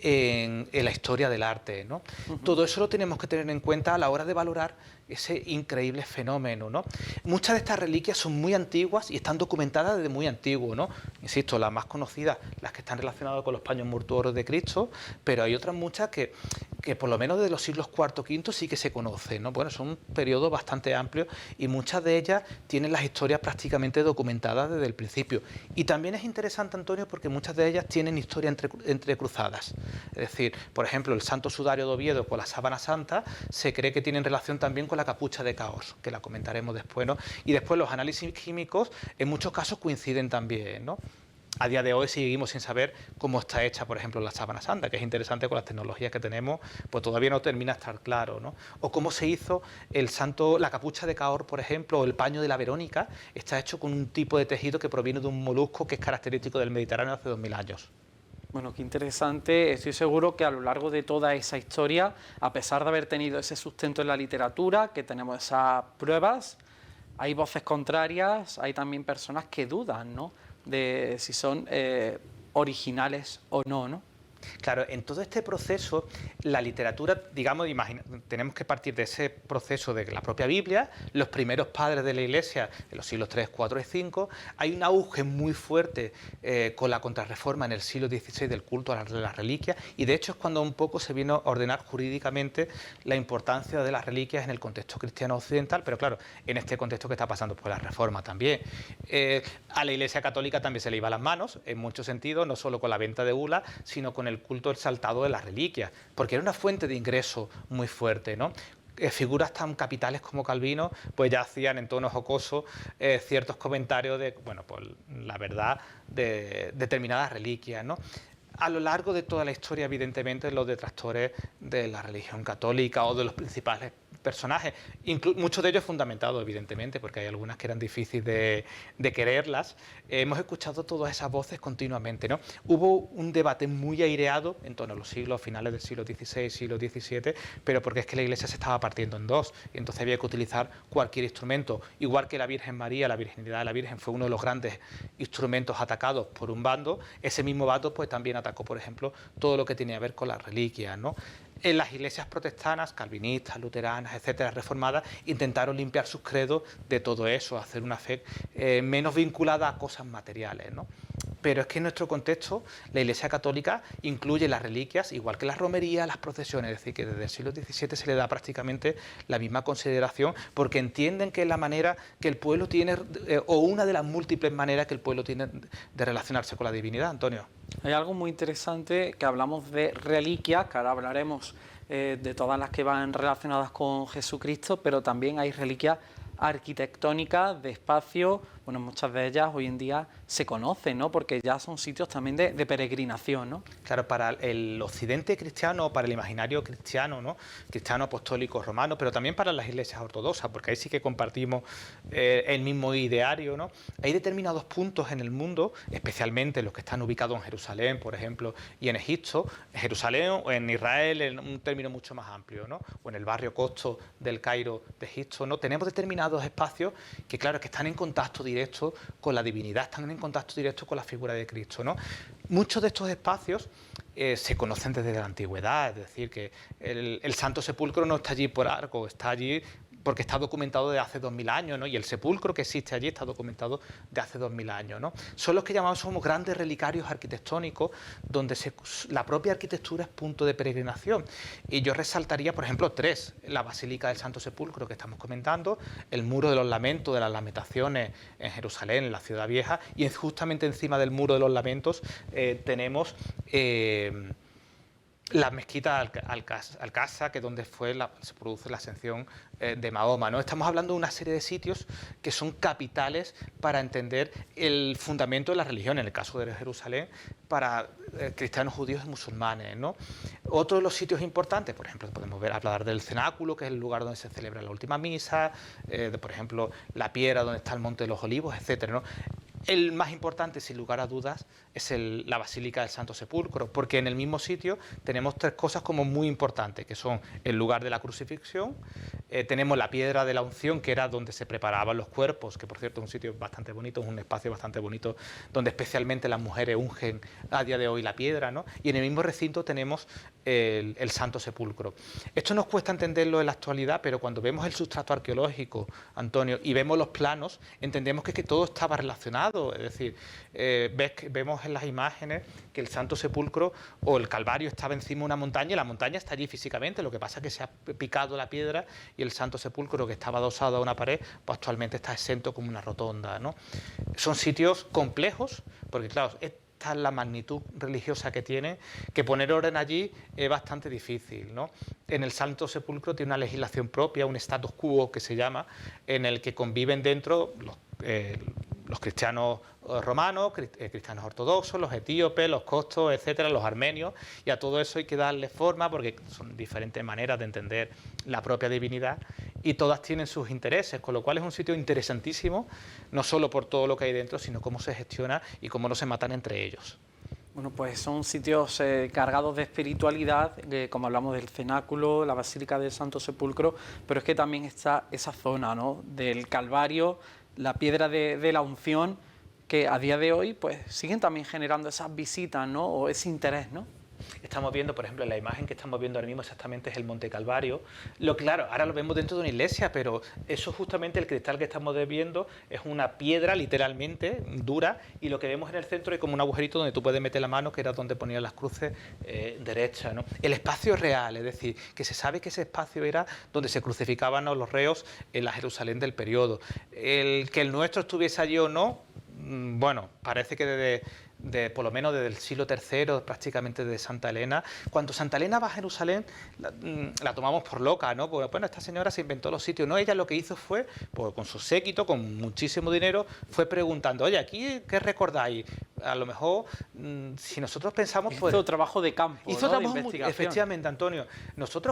en la historia del arte, ¿no? Todo eso lo tenemos que tener en cuenta a la hora de valorar ese increíble fenómeno, ¿no? Muchas de estas reliquias son muy antiguas y están documentadas desde muy antiguo, ¿no? Insisto, las más conocidas, las que están relacionadas con los paños mortuorios de Cristo, pero hay otras muchas que por lo menos de los siglos IV, V sí que se conocen, ¿no? Bueno, son un periodo bastante amplio y muchas de ellas tienen las historias prácticamente documentadas desde el principio. Y también es interesante, Antonio, porque muchas de ellas tienen historia entrecruzadas. Es decir, por ejemplo, el Santo Sudario de Oviedo con la Sábana Santa se cree que tienen relación también con la capucha de Caos, que la comentaremos después, ¿no? Y después los análisis químicos en muchos casos coinciden también, ¿no? A día de hoy seguimos sin saber cómo está hecha, por ejemplo, la Sábana Santa, que es interesante con las tecnologías que tenemos, pues todavía no termina de estar claro, ¿no? O cómo se hizo la capucha de Cahors, por ejemplo, o el paño de la Verónica, está hecho con un tipo de tejido que proviene de un molusco que es característico del Mediterráneo hace 2000 años. Bueno, qué interesante. Estoy seguro que a lo largo de toda esa historia, a pesar de haber tenido ese sustento en la literatura, que tenemos esas pruebas, hay voces contrarias, hay también personas que dudan, ¿no?, de si son originales o no, ¿no? Claro, en todo este proceso, la literatura, digamos, tenemos que partir de ese proceso de la propia Biblia, los primeros padres de la Iglesia, en los siglos III, IV y V, hay un auge muy fuerte con la Contrarreforma en el siglo XVI del culto a las reliquias, y de hecho es cuando un poco se vino a ordenar jurídicamente la importancia de las reliquias en el contexto cristiano occidental, pero claro, en este contexto que está pasando por la Reforma también. A la Iglesia Católica también se le iba las manos, en muchos sentidos, no solo con la venta de bulas, sino con el culto exaltado de las reliquias, porque era una fuente de ingreso muy fuerte, ¿no? Figuras tan capitales como Calvino, pues ya hacían en tono jocoso ciertos comentarios de, bueno, pues la verdad de determinadas reliquias, ¿no? A lo largo de toda la historia, evidentemente, los detractores de la religión católica o de los principales personajes, muchos de ellos fundamentados, evidentemente, porque hay algunas que eran difíciles de quererlas. Hemos escuchado todas esas voces continuamente, ¿no? Hubo un debate muy aireado en torno a los siglos finales del siglo XVI, siglo XVII, pero porque es que la Iglesia se estaba partiendo en dos, y entonces había que utilizar cualquier instrumento, igual que la Virgen María, la virginidad de la Virgen fue uno de los grandes instrumentos atacados por un bando, ese mismo bando pues también atacó, por ejemplo, todo lo que tenía que ver con las reliquias, ¿no? En las iglesias protestantes, calvinistas, luteranas, etcétera, reformadas, intentaron limpiar sus credos de todo eso, hacer una fe menos vinculada a cosas materiales, ¿no? Pero es que en nuestro contexto la Iglesia Católica incluye las reliquias, igual que las romerías, las procesiones, es decir, que desde el siglo XVII se le da prácticamente la misma consideración, porque entienden que es la manera que el pueblo tiene, o una de las múltiples maneras que el pueblo tiene de relacionarse con la divinidad. Antonio. Hay algo muy interesante que hablamos de reliquias, que ahora hablaremos de todas las que van relacionadas con Jesucristo, pero también hay reliquias arquitectónicas de espacios, bueno, muchas de ellas hoy en día se conocen, ¿no? Porque ya son sitios también de peregrinación, ¿no? Claro, para el occidente cristiano, para el imaginario cristiano, ¿no? Cristiano apostólico romano, pero también para las iglesias ortodoxas, porque ahí sí que compartimos el mismo ideario, ¿no? Hay determinados puntos en el mundo, especialmente los que están ubicados en Jerusalén, por ejemplo, y en Egipto, en Jerusalén o en Israel, en un término mucho más amplio, ¿no? O en el barrio costo del Cairo de Egipto, ¿no? Tenemos determinados espacios que, claro, que están en contacto directo con la divinidad, están en contacto directo con la figura de Cristo, ¿no? Muchos de estos espacios se conocen desde la antigüedad, es decir, que el Santo Sepulcro no está allí por algo, está allí porque está documentado de hace 2000 años, ¿no? Y el sepulcro que existe allí está documentado de hace 2000 años, ¿no? Son los que llamamos somos grandes relicarios arquitectónicos, donde la propia arquitectura es punto de peregrinación. Y yo resaltaría, por ejemplo, tres: la Basílica del Santo Sepulcro que estamos comentando, el Muro de los Lamentos, de las Lamentaciones en Jerusalén, en la Ciudad Vieja, y justamente encima del Muro de los Lamentos tenemos la mezquita Al-Aqsa, que es donde se produce la ascensión de Mahoma, ¿no? Estamos hablando de una serie de sitios que son capitales para entender el fundamento de la religión, en el caso de Jerusalén, para cristianos, judíos y musulmanes, ¿no? Otro de los sitios importantes, por ejemplo, podemos hablar del cenáculo, que es el lugar donde se celebra la última misa, por ejemplo, la piedra donde está el Monte de los Olivos, etcétera, ¿no? El más importante, sin lugar a dudas, es la Basílica del Santo Sepulcro, porque en el mismo sitio tenemos tres cosas como muy importantes, que son el lugar de la crucifixión, tenemos la piedra de la unción, que era donde se preparaban los cuerpos, que por cierto es un sitio bastante bonito, es un espacio bastante bonito, donde especialmente las mujeres ungen a día de hoy la piedra, ¿no? Y en el mismo recinto tenemos el Santo Sepulcro. Esto nos cuesta entenderlo en la actualidad, pero cuando vemos el sustrato arqueológico, Antonio, y vemos los planos, entendemos que todo estaba relacionado. Es decir, vemos en las imágenes que el Santo Sepulcro o el Calvario estaba encima de una montaña, y la montaña está allí físicamente, lo que pasa es que se ha picado la piedra, y el Santo Sepulcro, que estaba adosado a una pared, pues actualmente está exento como una rotonda, ¿no? Son sitios complejos, porque claro, esta es la magnitud religiosa que tiene, que poner orden allí es bastante difícil, ¿no? En el Santo Sepulcro tiene una legislación propia, un status quo que se llama, en el que conviven dentro los cristianos romanos, cristianos ortodoxos, los etíopes, los coptos, etcétera, los armenios, y a todo eso hay que darle forma porque son diferentes maneras de entender la propia divinidad y todas tienen sus intereses, con lo cual es un sitio interesantísimo, no solo por todo lo que hay dentro, sino cómo se gestiona y cómo no se matan entre ellos. Bueno, pues son sitios cargados de espiritualidad, como hablamos del cenáculo, la Basílica del Santo Sepulcro, pero es que también está esa zona, ¿no?, del Calvario, la piedra de la unción, que a día de hoy pues siguen también generando esas visitas, ¿no?, o ese interés, ¿no? Estamos viendo, por ejemplo, la imagen que estamos viendo ahora mismo exactamente es el Monte Calvario. Claro, ahora lo vemos dentro de una iglesia, pero eso justamente, el cristal que estamos viendo es una piedra literalmente dura, y lo que vemos en el centro es como un agujerito donde tú puedes meter la mano, que era donde ponían las cruces derechas, ¿no? El espacio real, es decir, que se sabe que ese espacio era donde se crucificaban a los reos en la Jerusalén del periodo. Que el nuestro estuviese allí o no, bueno, parece que por lo menos desde el siglo III, prácticamente de Santa Elena. Cuando Santa Elena va a Jerusalén, la tomamos por loca, ¿no? Porque, bueno, esta señora se inventó los sitios. No, ella lo que hizo fue, pues, con su séquito, con muchísimo dinero, fue preguntando: oye, ¿aquí qué recordáis? A lo mejor, si nosotros pensamos... Hizo trabajo de campo, hizo ¿no? trabajo de investigación. efectivamente, Antonio.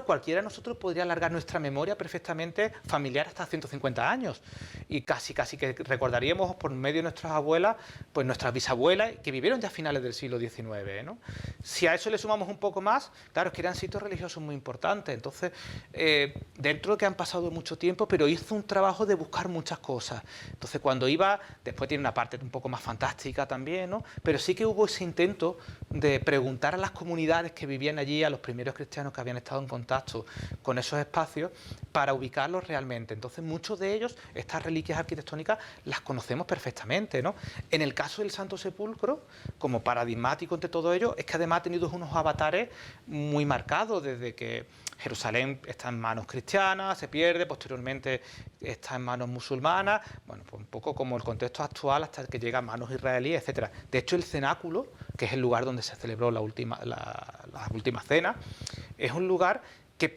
Cualquiera de nosotros podría alargar nuestra memoria perfectamente familiar hasta 150 años. Y casi que recordaríamos por medio de nuestras abuelas, pues nuestras bisabuelas, que vivieron ya a finales del siglo XIX, ¿no? Si a eso le sumamos un poco más, claro, es que eran sitios religiosos muy importantes. Entonces, dentro de que han pasado mucho tiempo, pero hizo un trabajo de buscar muchas cosas. Entonces, cuando iba, después tiene una parte un poco más fantástica también, ¿no? Pero sí que hubo ese intento de preguntar a las comunidades que vivían allí, a los primeros cristianos que habían estado en contacto con esos espacios, para ubicarlos realmente. Entonces, muchos de ellos, estas reliquias arquitectónicas, las conocemos perfectamente, ¿no? En el caso del Santo Sepulcro, como paradigmático entre todo ello, es que además ha tenido unos avatares muy marcados, desde que Jerusalén está en manos cristianas, se pierde, posteriormente está en manos musulmanas, bueno, pues un poco como el contexto actual hasta que llega a manos israelíes, etcétera. De hecho, el cenáculo, que es el lugar donde se celebró la última cena, es un lugar que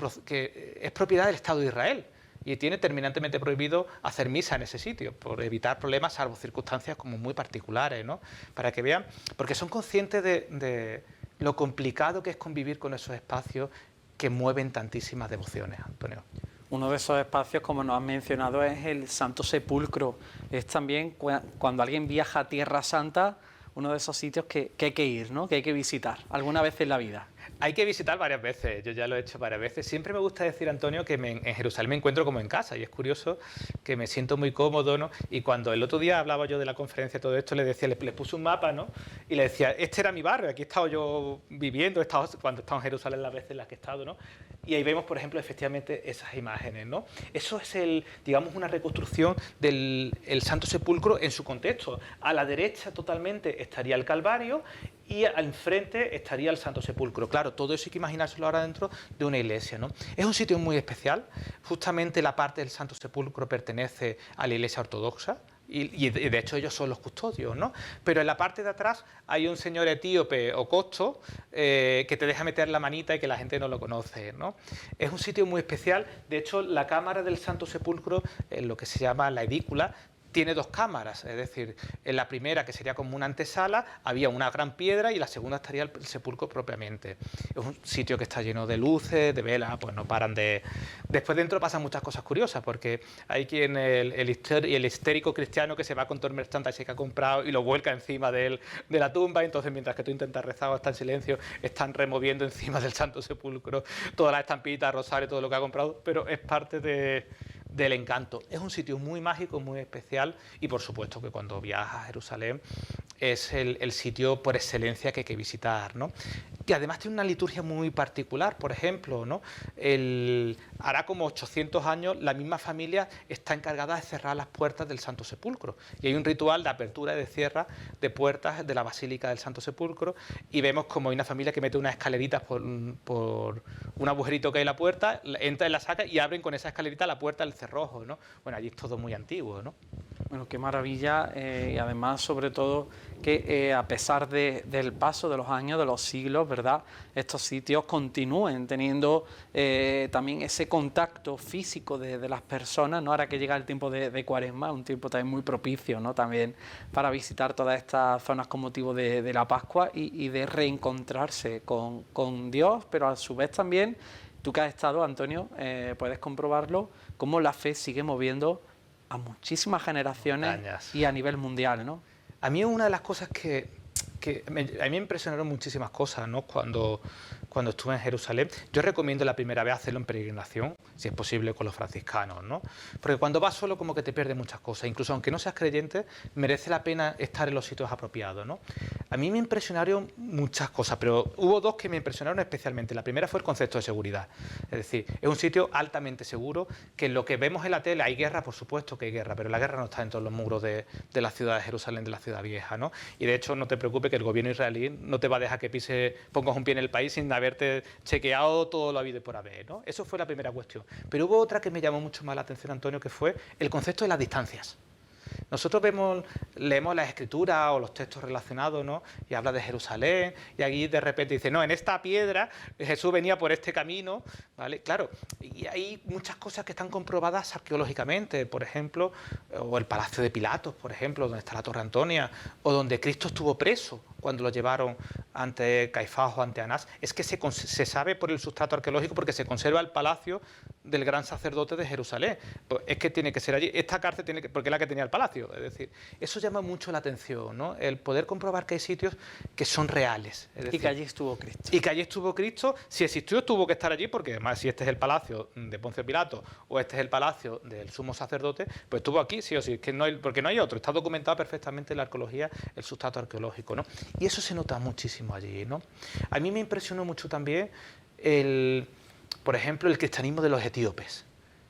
es propiedad del Estado de Israel y tiene terminantemente prohibido hacer misa en ese sitio, por evitar problemas, salvo circunstancias como muy particulares, ¿no? Para que vean, porque son conscientes de lo complicado que es convivir con esos espacios que mueven tantísimas devociones, Antonio. Uno de esos espacios, como nos has mencionado, es el Santo Sepulcro. Es también cuando alguien viaja a Tierra Santa, uno de esos sitios que hay que ir, ¿no? Que hay que visitar alguna vez en la vida. Hay que visitar varias veces, yo ya lo he hecho varias veces. Siempre me gusta decir, Antonio, que en Jerusalén me encuentro como en casa, y es curioso que me siento muy cómodo, ¿no? Y cuando el otro día hablaba yo de la conferencia y todo esto, le decía, le puse un mapa, ¿no? Y le decía, este era mi barrio, aquí he estado yo viviendo, cuando he estado en Jerusalén las veces en las que he estado, ¿no? Y ahí vemos, por ejemplo, efectivamente esas imágenes, ¿no? Eso es digamos, una reconstrucción del Santo Sepulcro en su contexto. A la derecha totalmente estaría el Calvario y al frente estaría el Santo Sepulcro. Claro, todo eso hay que imaginárselo ahora dentro de una iglesia, ¿no? Es un sitio muy especial. Justamente la parte del Santo Sepulcro pertenece a la Iglesia Ortodoxa. Y de hecho ellos son los custodios, ¿no? Pero en la parte de atrás hay un señor etíope o copto que te deja meter la manita y que la gente no lo conoce, ¿no? Es un sitio muy especial. De hecho, la cámara del Santo Sepulcro, lo que se llama la edícula, tiene dos cámaras, es decir, en la primera, que sería como una antesala, había una gran piedra y la segunda estaría el sepulcro propiamente. Es un sitio que está lleno de luces, de velas, pues no paran de... Después dentro pasan muchas cosas curiosas, porque hay quien, el histérico cristiano que se va con todo el merchandising que ha comprado y lo vuelca encima de la tumba, entonces mientras que tú intentas rezar o estás en silencio, están removiendo encima del Santo Sepulcro todas las estampitas, rosario, todo lo que ha comprado, pero es parte del encanto. Es un sitio muy mágico, muy especial, y por supuesto que cuando viajas a Jerusalén es el sitio por excelencia que hay que visitar, ¿no? Que además tiene una liturgia muy particular, por ejemplo, ¿no? Hará como 800 años la misma familia está encargada de cerrar las puertas del Santo Sepulcro, y hay un ritual de apertura y de cierre de puertas de la Basílica del Santo Sepulcro, y vemos como hay una familia que mete unas escaleritas por un agujerito que hay en la puerta, entra y la saca y abren con esa escalerita la puerta del cerrojo, ¿no? Bueno, allí es todo muy antiguo, ¿no? Bueno, qué maravilla, y además, sobre todo, que a pesar del paso de los años, de los siglos, ¿verdad?, estos sitios continúen teniendo también ese contacto físico de las personas, ¿no? Ahora que llega el tiempo de Cuaresma, un tiempo también muy propicio, ¿no?, también para visitar todas estas zonas con motivo de la Pascua y de reencontrarse con Dios, pero a su vez también, tú que has estado, Antonio, puedes comprobarlo, cómo la fe sigue moviendo a muchísimas generaciones Montañas. Y a nivel mundial, ¿no? A mí una de las cosas que a mí me impresionaron muchísimas cosas, ¿no? Cuando estuve en Jerusalén, yo recomiendo la primera vez hacerlo en peregrinación, si es posible con los franciscanos, ¿no? Porque cuando vas solo como que te pierdes muchas cosas, incluso aunque no seas creyente, merece la pena estar en los sitios apropiados, ¿no? A mí me impresionaron muchas cosas, pero hubo dos que me impresionaron especialmente. La primera fue el concepto de seguridad, es decir, es un sitio altamente seguro, que en lo que vemos en la tele hay guerra, por supuesto que hay guerra, pero la guerra no está dentro de los muros de la ciudad de Jerusalén, de la ciudad vieja, ¿no? Y de hecho no te preocupes que el gobierno israelí no te va a dejar que pongas un pie en el país sin haberte chequeado todo lo habido y por haber, ¿no? Eso fue la primera cuestión. Pero hubo otra que me llamó mucho más la atención, Antonio, que fue el concepto de las distancias. Nosotros leemos las escrituras o los textos relacionados, ¿no? Y habla de Jerusalén, y aquí de repente dice, no, en esta piedra Jesús venía por este camino, ¿vale? Claro, y hay muchas cosas que están comprobadas arqueológicamente, por ejemplo, o el Palacio de Pilatos, por ejemplo, donde está la Torre Antonia, o donde Cristo estuvo preso cuando lo llevaron ante Caifás o ante Anás. Es que se sabe por el sustrato arqueológico porque se conserva el palacio del gran sacerdote de Jerusalén. Pues es que tiene que ser allí. Esta cárcel tiene que, porque es la que tenía el palacio. Es decir, eso llama mucho la atención, ¿no? El poder comprobar que hay sitios que son reales. Es decir, y que allí estuvo Cristo. Y que allí estuvo Cristo. Si existió, tuvo que estar allí, porque además si este es el palacio de Poncio Pilato o este es el palacio del sumo sacerdote, pues estuvo aquí sí o sí, que no hay, porque no hay otro. Está documentado perfectamente en la arqueología, el sustrato arqueológico, ¿no? Y eso se nota muchísimo allí, ¿no? A mí me impresionó mucho también por ejemplo, el cristianismo de los etíopes.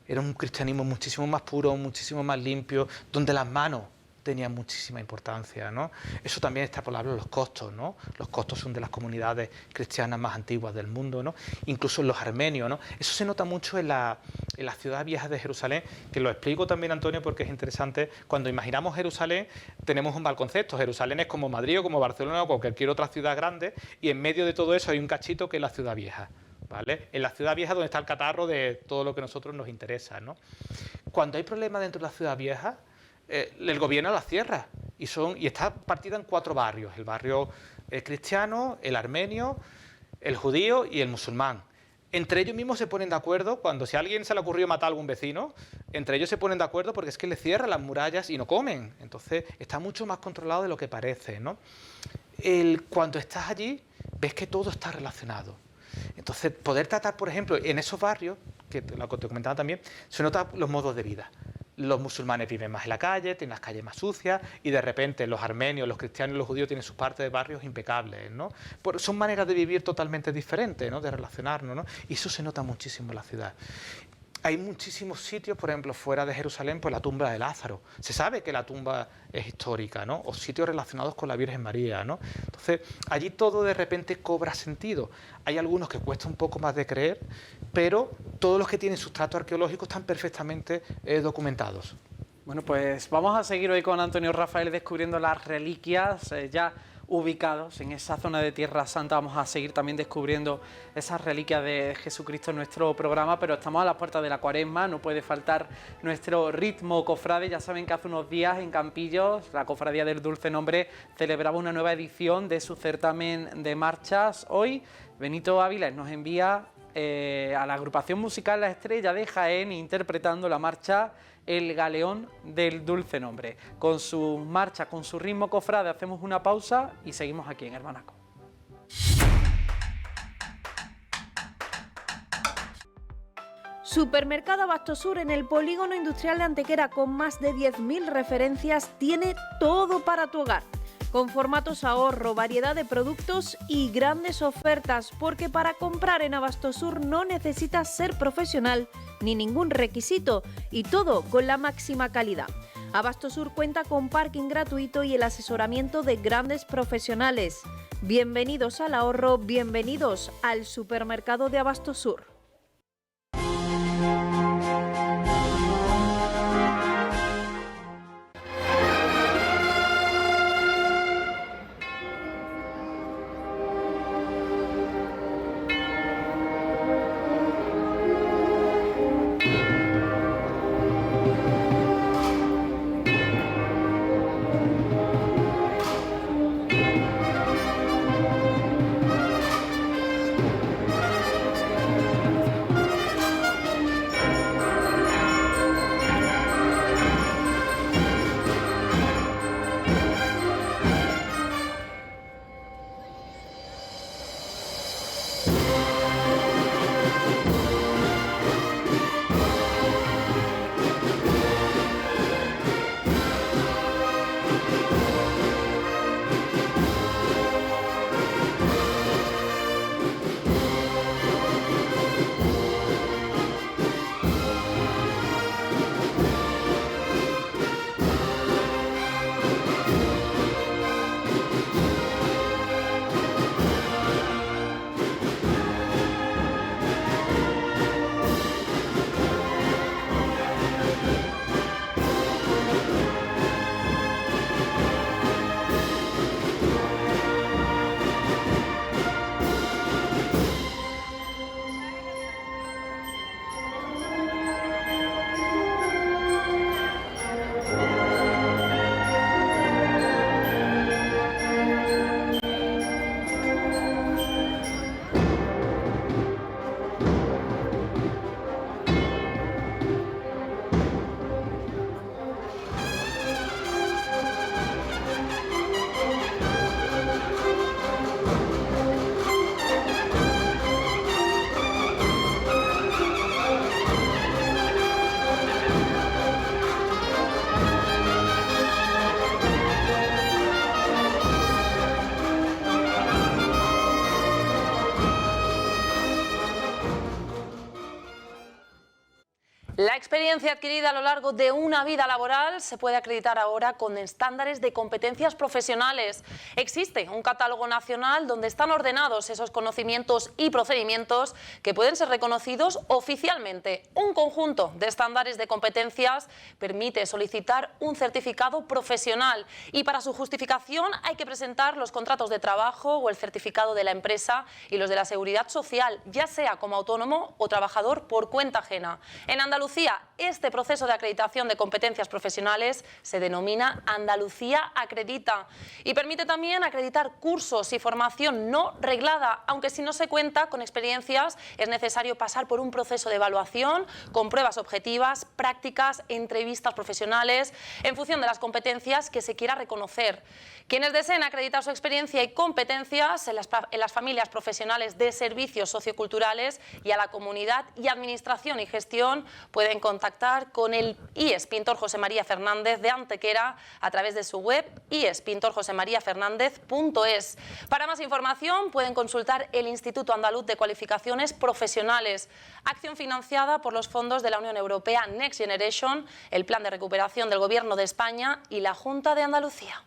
Era un cristianismo muchísimo más puro, muchísimo más limpio, donde las manos tenían muchísima importancia, ¿no? Eso también está por hablar de los coptos, ¿no? Los coptos son de las comunidades cristianas más antiguas del mundo, ¿no? Incluso en los armenios, ¿no? Eso se nota mucho en la ciudad vieja de Jerusalén, que lo explico también, Antonio, porque es interesante. Cuando imaginamos Jerusalén, tenemos un mal concepto. Jerusalén es como Madrid o como Barcelona o cualquier otra ciudad grande, y en medio de todo eso hay un cachito que es la ciudad vieja, ¿vale? En la ciudad vieja donde está el catarro de todo lo que a nosotros nos interesa, ¿no? Cuando hay problemas dentro de la ciudad vieja, el gobierno la cierra y está partida en 4 barrios: el barrio cristiano, el armenio, el judío y el musulmán. Entre ellos mismos se ponen de acuerdo. Cuando si a alguien se le ocurrió matar a algún vecino, entre ellos se ponen de acuerdo porque es que le cierran las murallas y no comen. Entonces está mucho más controlado de lo que parece, ¿no? Cuando estás allí ves que todo está relacionado. Entonces, poder tratar, por ejemplo, en esos barrios, que te comentaba también, se notan los modos de vida. Los musulmanes viven más en la calle, tienen las calles más sucias, y de repente los armenios, los cristianos y los judíos tienen sus partes de barrios impecables, ¿no? Son maneras de vivir totalmente diferentes, ¿no? De relacionarnos, ¿no? Y eso se nota muchísimo en la ciudad. Hay muchísimos sitios, por ejemplo, fuera de Jerusalén, pues la tumba de Lázaro. Se sabe que la tumba es histórica, ¿no? O sitios relacionados con la Virgen María, ¿no? Entonces, allí todo de repente cobra sentido. Hay algunos que cuesta un poco más de creer, pero todos los que tienen sustrato arqueológico están perfectamente documentados. Bueno, pues vamos a seguir hoy con Antonio Rafael descubriendo las reliquias ya ubicados en esa zona de Tierra Santa. Vamos a seguir también descubriendo esas reliquias de Jesucristo en nuestro programa, pero estamos a las puertas de la Cuaresma, no puede faltar nuestro ritmo cofrade. Ya saben que hace unos días en Campillos la Cofradía del Dulce Nombre celebraba una nueva edición de su certamen de marchas. Hoy Benito Áviles nos envía a la agrupación musical La Estrella de Jaén interpretando la marcha El Galeón del Dulce Nombre. Con su marcha, con su ritmo cofrade, hacemos una pausa y seguimos aquí en Hermanaco. Supermercado Abastosur en el Polígono Industrial de Antequera, con más de 10.000 referencias, tiene todo para tu hogar. Con formatos ahorro, variedad de productos y grandes ofertas, porque para comprar en Abastosur no necesitas ser profesional ni ningún requisito, y todo con la máxima calidad. Abastosur cuenta con parking gratuito y el asesoramiento de grandes profesionales. Bienvenidos al ahorro, bienvenidos al supermercado de Abastosur. La experiencia adquirida a lo largo de una vida laboral se puede acreditar ahora con estándares de competencias profesionales. Existe un catálogo nacional donde están ordenados esos conocimientos y procedimientos que pueden ser reconocidos oficialmente. Un conjunto de estándares de competencias permite solicitar un certificado profesional y para su justificación hay que presentar los contratos de trabajo o el certificado de la empresa y los de la seguridad social, ya sea como autónomo o trabajador por cuenta ajena. En Andalucía, este proceso de acreditación de competencias profesionales se denomina Andalucía Acredita y permite también acreditar cursos y formación no reglada, aunque si no se cuenta con experiencias es necesario pasar por un proceso de evaluación con pruebas objetivas, prácticas, entrevistas profesionales en función de las competencias que se quiera reconocer. Quienes deseen acreditar su experiencia y competencias en las familias profesionales de servicios socioculturales y a la comunidad y administración y gestión pueden contactar con el IES Pintor José María Fernández de Antequera a través de su web iespintorjosemariafernández.es. Para más información pueden consultar el Instituto Andaluz de Cualificaciones Profesionales, acción financiada por los fondos de la Unión Europea Next Generation, el Plan de Recuperación del Gobierno de España y la Junta de Andalucía.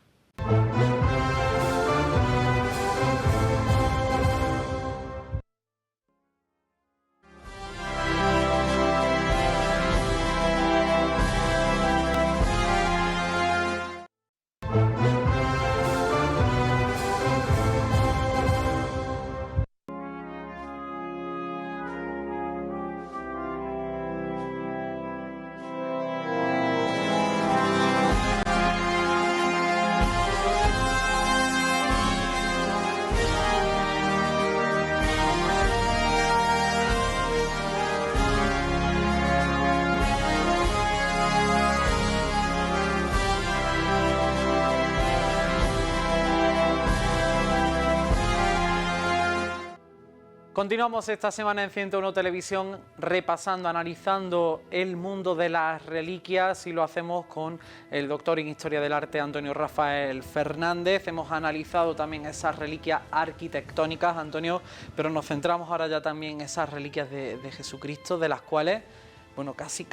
Continuamos esta semana en 101 Televisión repasando, analizando el mundo de las reliquias y lo hacemos con el doctor en Historia del Arte Antonio Rafael Fernández. Hemos analizado también esas reliquias arquitectónicas, Antonio, pero nos centramos ahora ya también en esas reliquias de Jesucristo, de las cuales, bueno, casi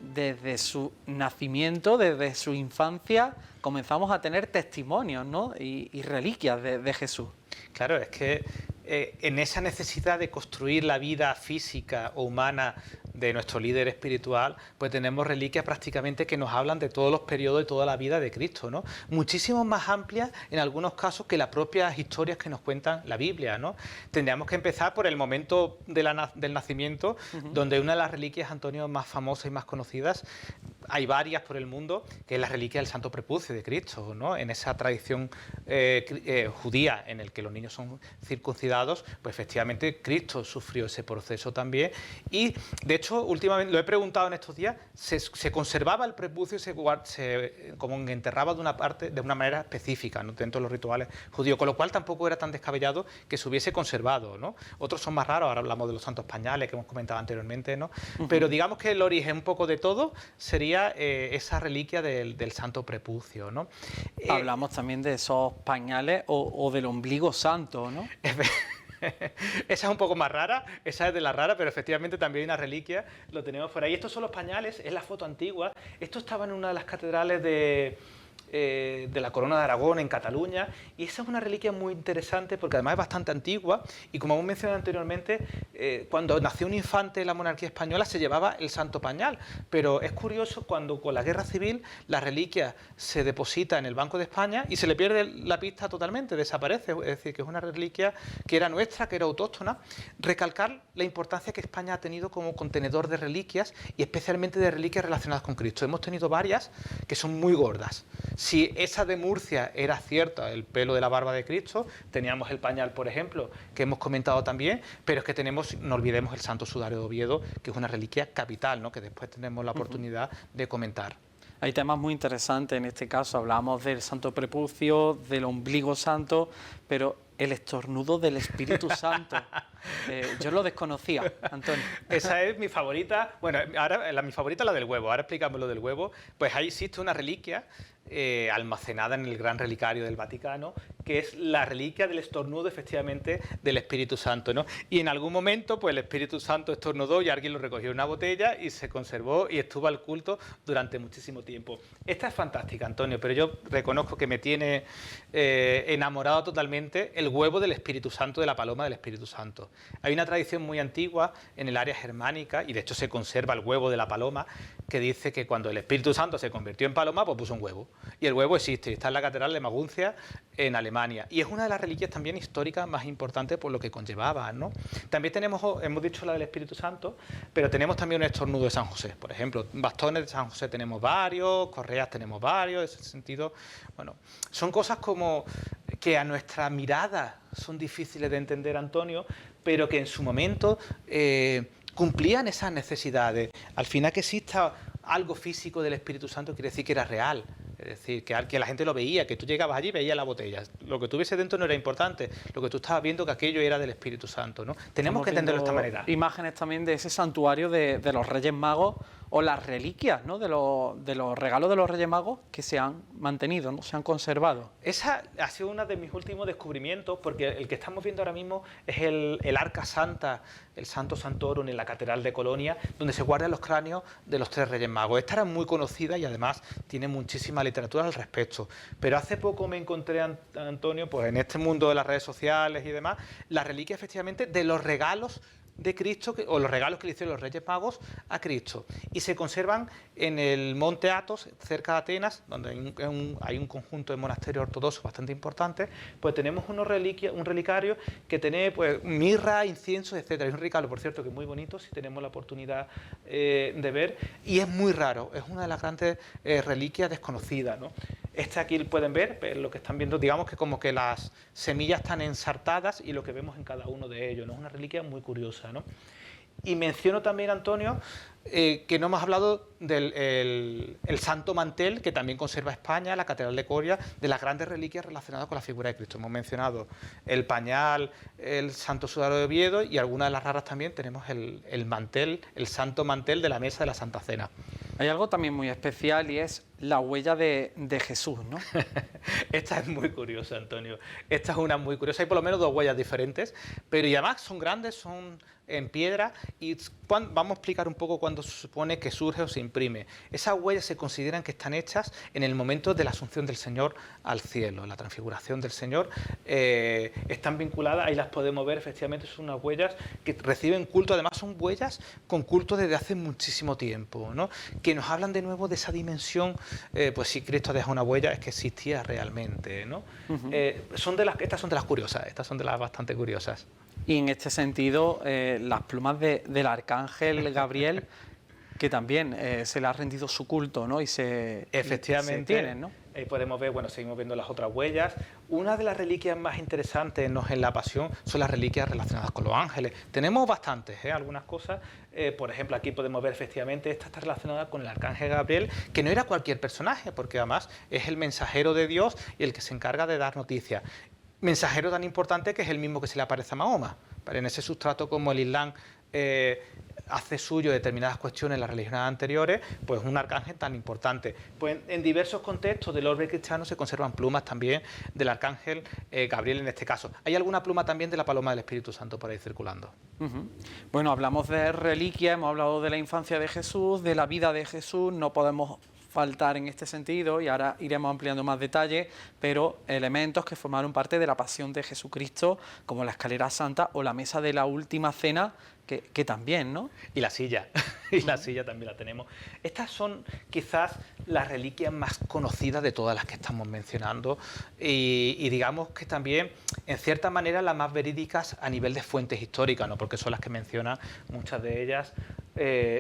desde su nacimiento, desde su infancia, comenzamos a tener testimonios, ¿no? y reliquias de Jesús. Claro, es que en esa necesidad de construir la vida física o humana de nuestro líder espiritual, pues tenemos reliquias prácticamente que nos hablan de todos los periodos de toda la vida de Cristo, ¿no? Muchísimo más amplias en algunos casos que las propias historias que nos cuentan la Biblia, ¿no? Tendríamos que empezar por el momento del nacimiento, donde una de las reliquias, Antonio, más famosas y más conocidas, hay varias por el mundo, que es la reliquia del Santo Prepucio de Cristo, ¿no? En esa tradición judía en el que los niños son circuncidados, pues efectivamente Cristo sufrió ese proceso también y de hecho últimamente lo he preguntado en estos días, se conservaba el prepucio y se como enterraba de una manera específica, ¿no? Dentro de los rituales judíos, con lo cual tampoco era tan descabellado que se hubiese conservado, ¿no? Otros son más raros, ahora hablamos de los santos pañales que hemos comentado anteriormente, ¿no? Pero digamos que el origen un poco de todo sería esa reliquia del Santo Prepucio, ¿no? Hablamos también de esos pañales o del ombligo santo, ¿no? Esa es un poco más rara, esa es de la rara, pero efectivamente también hay una reliquia, lo tenemos por ahí. Estos son los pañales, es la foto antigua. Esto estaba en una de las catedrales de la Corona de Aragón en Cataluña y esa es una reliquia muy interesante porque además es bastante antigua y como hemos mencionado anteriormente, cuando nació un infante en la monarquía española se llevaba el santo pañal, pero es curioso cuando con la guerra civil la reliquia se deposita en el Banco de España y se le pierde la pista totalmente, desaparece, es decir, que es una reliquia que era nuestra, que era autóctona. Recalcar la importancia que España ha tenido como contenedor de reliquias y especialmente de reliquias relacionadas con Cristo. Hemos tenido varias que son muy gordas. Si esa de Murcia era cierta, el pelo de la barba de Cristo, teníamos el pañal, por ejemplo, que hemos comentado también, pero es que tenemos, no olvidemos, el Santo Sudario de Oviedo, que es una reliquia capital, ¿no? Que después tenemos la oportunidad de comentar. Hay temas muy interesantes en este caso, hablamos del Santo Prepucio, del ombligo santo, pero el estornudo del Espíritu Santo, yo lo desconocía, Antonio. Esa es mi favorita, bueno, ahora mi favorita es la del huevo, ahora explicamos lo del huevo, pues ahí existe una reliquia almacenada en el Gran Relicario del Vaticano, que es la reliquia del estornudo, efectivamente, del Espíritu Santo, ¿no? Y en algún momento, pues el Espíritu Santo estornudó y alguien lo recogió en una botella y se conservó y estuvo al culto durante muchísimo tiempo. Esta es fantástica, Antonio, pero yo reconozco que me tiene enamorado totalmente el huevo del Espíritu Santo, de la paloma del Espíritu Santo. Hay una tradición muy antigua en el área germánica, y de hecho se conserva el huevo de la paloma, que dice que cuando el Espíritu Santo se convirtió en paloma, pues puso un huevo. Y el huevo existe, está en la Catedral de Maguncia, en Alemania. Y es una de las reliquias también históricas más importantes por lo que conllevaba, ¿no? También tenemos, hemos dicho la del Espíritu Santo, pero tenemos también un estornudo de San José. Por ejemplo, bastones de San José tenemos varios, correas tenemos varios, en ese sentido, bueno, son cosas como que a nuestra mirada son difíciles de entender, Antonio, pero que en su momento cumplían esas necesidades. Al final, que exista algo físico del Espíritu Santo quiere decir que era real. Es decir, que la gente lo veía, que tú llegabas allí y veías la botella. Lo que tuviese dentro no era importante, lo que tú estabas viendo, que aquello era del Espíritu Santo, ¿no? Tenemos que entenderlo de esta manera. Imágenes también de ese santuario de los Reyes Magos, o las reliquias, ¿no?, de los regalos de los Reyes Magos que se han mantenido, ¿no?, se han conservado. Esa ha sido uno de mis últimos descubrimientos, porque el que estamos viendo ahora mismo es el Arca Santa, el Santo Santorum en la Catedral de Colonia, donde se guardan los cráneos de los 3 Reyes Magos. Esta era muy conocida y además tiene muchísima literatura al respecto. Pero hace poco me encontré, Antonio, pues en este mundo de las redes sociales y demás, la reliquia efectivamente de los regalos de Cristo, o los regalos que le hicieron los Reyes Magos a Cristo, y se conservan en el Monte Athos, cerca de Atenas, donde hay un conjunto de monasterios ortodoxos bastante importante. Pues tenemos un relicario que tiene, pues, mirra, incienso, etcétera. Es un relicario, por cierto, que es muy bonito, si tenemos la oportunidad de ver, y es muy raro, es una de las grandes reliquias desconocidas, ¿no? Aquí pueden ver, lo que están viendo, digamos que como que las semillas están ensartadas y lo que vemos en cada uno de ellos, ¿no? Es una reliquia muy curiosa, ¿no? Y menciono también, Antonio, que no hemos hablado del el Santo Mantel, que también conserva España, la Catedral de Coria, de las grandes reliquias relacionadas con la figura de Cristo. Hemos mencionado el pañal, el Santo Sudario de Oviedo, y algunas de las raras también tenemos el mantel, el Santo Mantel de la Mesa de la Santa Cena. Hay algo también muy especial y es la huella de Jesús, ¿no? Esta es muy curiosa, Antonio. Esta es una muy curiosa. Hay por lo menos 2 huellas diferentes, pero y además son grandes, son en piedra, y vamos a explicar un poco cuándo se supone que surge o se imprime. Esas huellas se consideran que están hechas en el momento de la asunción del Señor al cielo, la transfiguración del Señor. Están vinculadas, ahí las podemos ver, efectivamente son unas huellas que reciben culto, además son huellas con culto desde hace muchísimo tiempo, ¿no?, que nos hablan de nuevo de esa dimensión, pues si Cristo deja una huella es que existía realmente, ¿no? Estas son de las curiosas, estas son de las bastante curiosas. Y en este sentido, las plumas del arcángel Gabriel, que también se le ha rendido su culto, ¿no? Efectivamente, se tienen, ¿no? Podemos ver, bueno, seguimos viendo las otras huellas. Una de las reliquias más interesantes en la Pasión son las reliquias relacionadas con los ángeles. Tenemos bastantes, algunas cosas. Por ejemplo, aquí podemos ver efectivamente, esta está relacionada con el arcángel Gabriel, que no era cualquier personaje, porque además es el mensajero de Dios y el que se encarga de dar noticias. Mensajero tan importante que es el mismo que se le aparece a Mahoma. En ese sustrato, como el Islam hace suyo determinadas cuestiones en las religiones anteriores, pues un arcángel tan importante. Pues en diversos contextos del orbe cristiano se conservan plumas también del arcángel Gabriel en este caso. Hay alguna pluma también de la paloma del Espíritu Santo por ahí circulando. Bueno, hablamos de reliquias, hemos hablado de la infancia de Jesús, de la vida de Jesús, no podemos faltar en este sentido, y ahora iremos ampliando más detalles, pero elementos que formaron parte de la pasión de Jesucristo, como la escalera santa o la mesa de la última cena, que también, ¿no? Y la silla, y la silla también la tenemos. Estas son quizás las reliquias más conocidas de todas las que estamos mencionando, y digamos que también, en cierta manera, las más verídicas a nivel de fuentes históricas, ¿no?, porque son las que mencionan muchas de ellas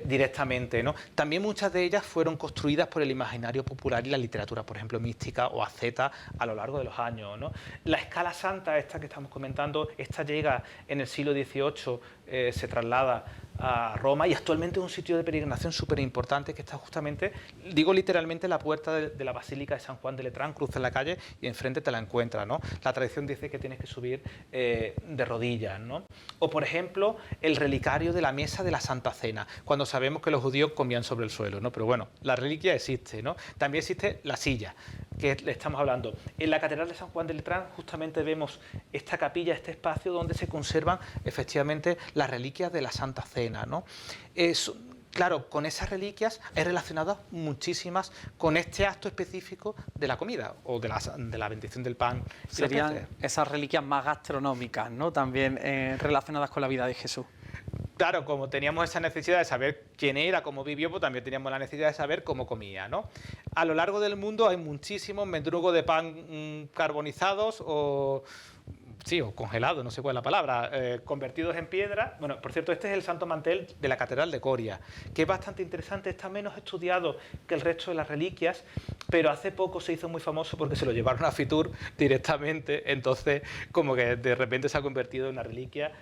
directamente, ¿no? También muchas de ellas fueron construidas por el imaginario popular y la literatura, por ejemplo, mística o asceta, a lo largo de los años, ¿no? La escala santa, esta que estamos comentando, esta llega en el siglo XVIII, se traslada a Roma y actualmente es un sitio de peregrinación súper importante que está justamente, digo literalmente, en la puerta de la Basílica de San Juan de Letrán, cruzas la calle y enfrente te la encuentras, ¿no? La tradición dice que tienes que subir de rodillas, ¿no? O por ejemplo, el relicario de la mesa de la Santa Cena, cuando sabemos que los judíos comían sobre el suelo, ¿no? Pero bueno, la reliquia existe, ¿no? También existe la silla, que le estamos hablando. En la Catedral de San Juan de Letrán justamente vemos esta capilla, este espacio donde se conservan efectivamente las reliquias de la Santa Cena, ¿no? Claro, con esas reliquias hay relacionadas muchísimas con este acto específico de la comida o de la bendición del pan. Serían esas reliquias más gastronómicas, ¿no? También relacionadas con la vida de Jesús. Claro, como teníamos esa necesidad de saber quién era, cómo vivió, pues también teníamos la necesidad de saber cómo comía, ¿no? A lo largo del mundo hay muchísimos mendrugos de pan carbonizados o congelados, no sé cuál es la palabra, convertidos en piedra. Bueno, por cierto, este es el Santo Mantel de la Catedral de Coria, que es bastante interesante, está menos estudiado que el resto de las reliquias, pero hace poco se hizo muy famoso porque se lo llevaron a Fitur directamente, entonces como que de repente se ha convertido en una reliquia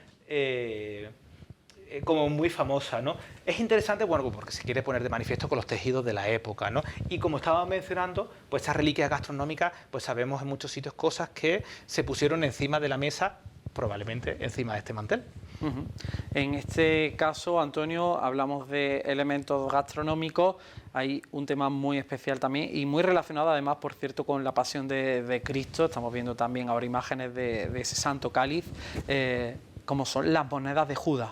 como muy famosa, ¿no? Es interesante, bueno, porque se quiere poner de manifiesto con los tejidos de la época, ¿no? Y como estaba mencionando, pues estas reliquias gastronómicas, pues sabemos en muchos sitios cosas que se pusieron encima de la mesa, probablemente encima de este mantel. En este caso, Antonio, hablamos de elementos gastronómicos. Hay un tema muy especial también y muy relacionado además, por cierto, con la pasión de Cristo. Estamos viendo también ahora imágenes de ese santo cáliz, como son las monedas de Judas.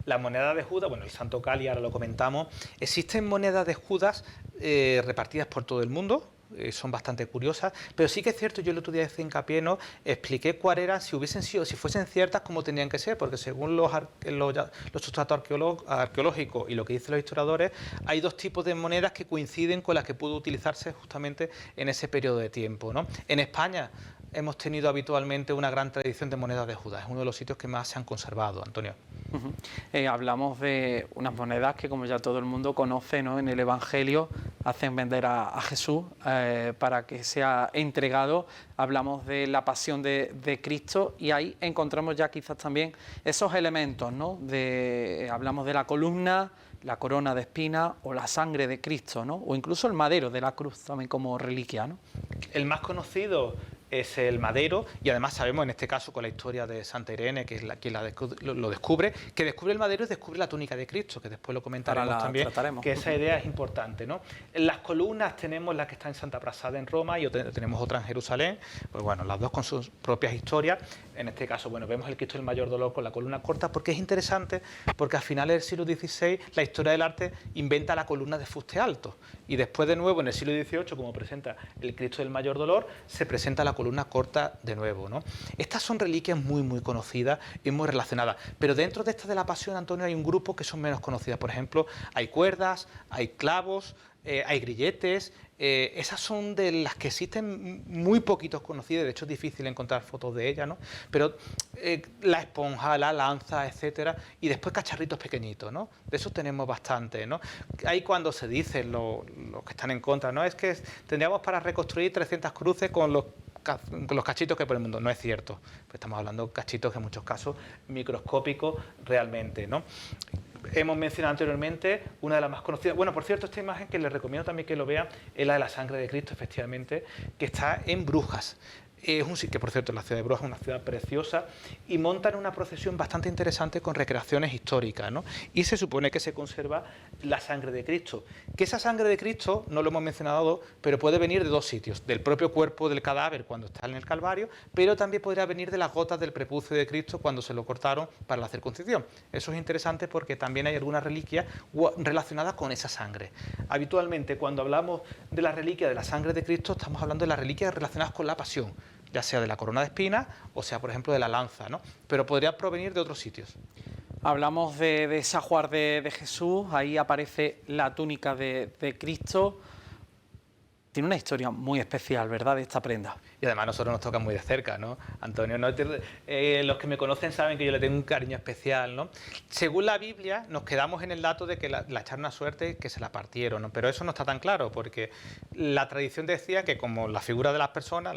La moneda de Judas, bueno, el Santo Cáliz, ahora lo comentamos. Existen monedas de Judas repartidas por todo el mundo, son bastante curiosas, pero sí que es cierto, yo el otro día hice hincapié, ¿no? Expliqué cuáles eran, si fuesen ciertas, cómo tenían que ser, porque según los sustratos arqueológicos y lo que dicen los historiadores, hay dos tipos de monedas que coinciden con las que pudo utilizarse justamente en ese periodo de tiempo, ¿no? En España hemos tenido habitualmente una gran tradición de monedas de Judas, es uno de los sitios que más se han conservado, Antonio. Hablamos de unas monedas que, como ya todo el mundo conoce, ¿no? En el Evangelio hacen vender a Jesús para que sea entregado. Hablamos de la pasión de Cristo y ahí encontramos ya quizás también esos elementos, ¿no? Hablamos de la columna, la corona de espinas o la sangre de Cristo, ¿no? O incluso el madero de la cruz también como reliquia, ¿no? El más conocido es el madero, y además sabemos en este caso con la historia de Santa Irene, que es quien lo descubre, que descubre el madero y descubre la túnica de Cristo, que después lo comentaremos también, que esa idea es importante, ¿no? En las columnas tenemos la que está en Santa Prasada en Roma y tenemos otra en Jerusalén, pues bueno, las dos con sus propias historias. En este caso, bueno, vemos el Cristo del Mayor Dolor con la columna corta, porque es interesante, porque a finales del siglo XVI la historia del arte inventa la columna de fuste alto, y después de nuevo en el siglo XVIII, como presenta el Cristo del Mayor Dolor, se presenta la columna corta de nuevo, ¿no? Estas son reliquias muy, muy conocidas y muy relacionadas, pero dentro de esta de la Pasión, Antonio, hay un grupo que son menos conocidas. Por ejemplo, hay cuerdas, hay clavos, hay grilletes. Esas son de las que existen muy poquitos conocidas, de hecho es difícil encontrar fotos de ellas, ¿no? Pero la esponja, la lanza, etcétera, y después cacharritos pequeñitos, ¿no? De esos tenemos bastante, ¿no? Ahí cuando se dice, los que están en contra, ¿no? Es que tendríamos para reconstruir 300 cruces con los cachitos que por el mundo. No es cierto, pues estamos hablando de cachitos que en muchos casos microscópicos realmente, ¿no? Hemos mencionado anteriormente una de las más conocidas. Bueno, por cierto, esta imagen que les recomiendo también que lo vean es la de la sangre de Cristo, efectivamente, que está en Brujas. Es un sitio que, por cierto, la ciudad de Brujas es una ciudad preciosa y montan una procesión bastante interesante con recreaciones históricas, ¿no? Y se supone que se conserva la sangre de Cristo. Que esa sangre de Cristo, no lo hemos mencionado, pero puede venir de dos sitios. Del propio cuerpo del cadáver cuando está en el Calvario, pero también podría venir de las gotas del prepucio de Cristo cuando se lo cortaron para la circuncisión. Eso es interesante porque también hay algunas reliquias relacionadas con esa sangre. Habitualmente, cuando hablamos de la reliquia de la sangre de Cristo, estamos hablando de las reliquias relacionadas con la pasión, ya sea de la corona de espinas o sea, por ejemplo, de la lanza, ¿no? Pero podría provenir de otros sitios. Hablamos de ese ajuar de Jesús, ahí aparece la túnica de Cristo. tiene una historia muy especial, ¿verdad?, de esta prenda. Y además a nosotros nos toca muy de cerca, ¿no? Antonio, ¿no? Los que me conocen saben que yo le tengo un cariño especial, ¿no? Según la Biblia, nos quedamos en el dato de que la echaron a suerte que se la partieron, ¿no? Pero eso no está tan claro, porque la tradición decía que como la figura de las personas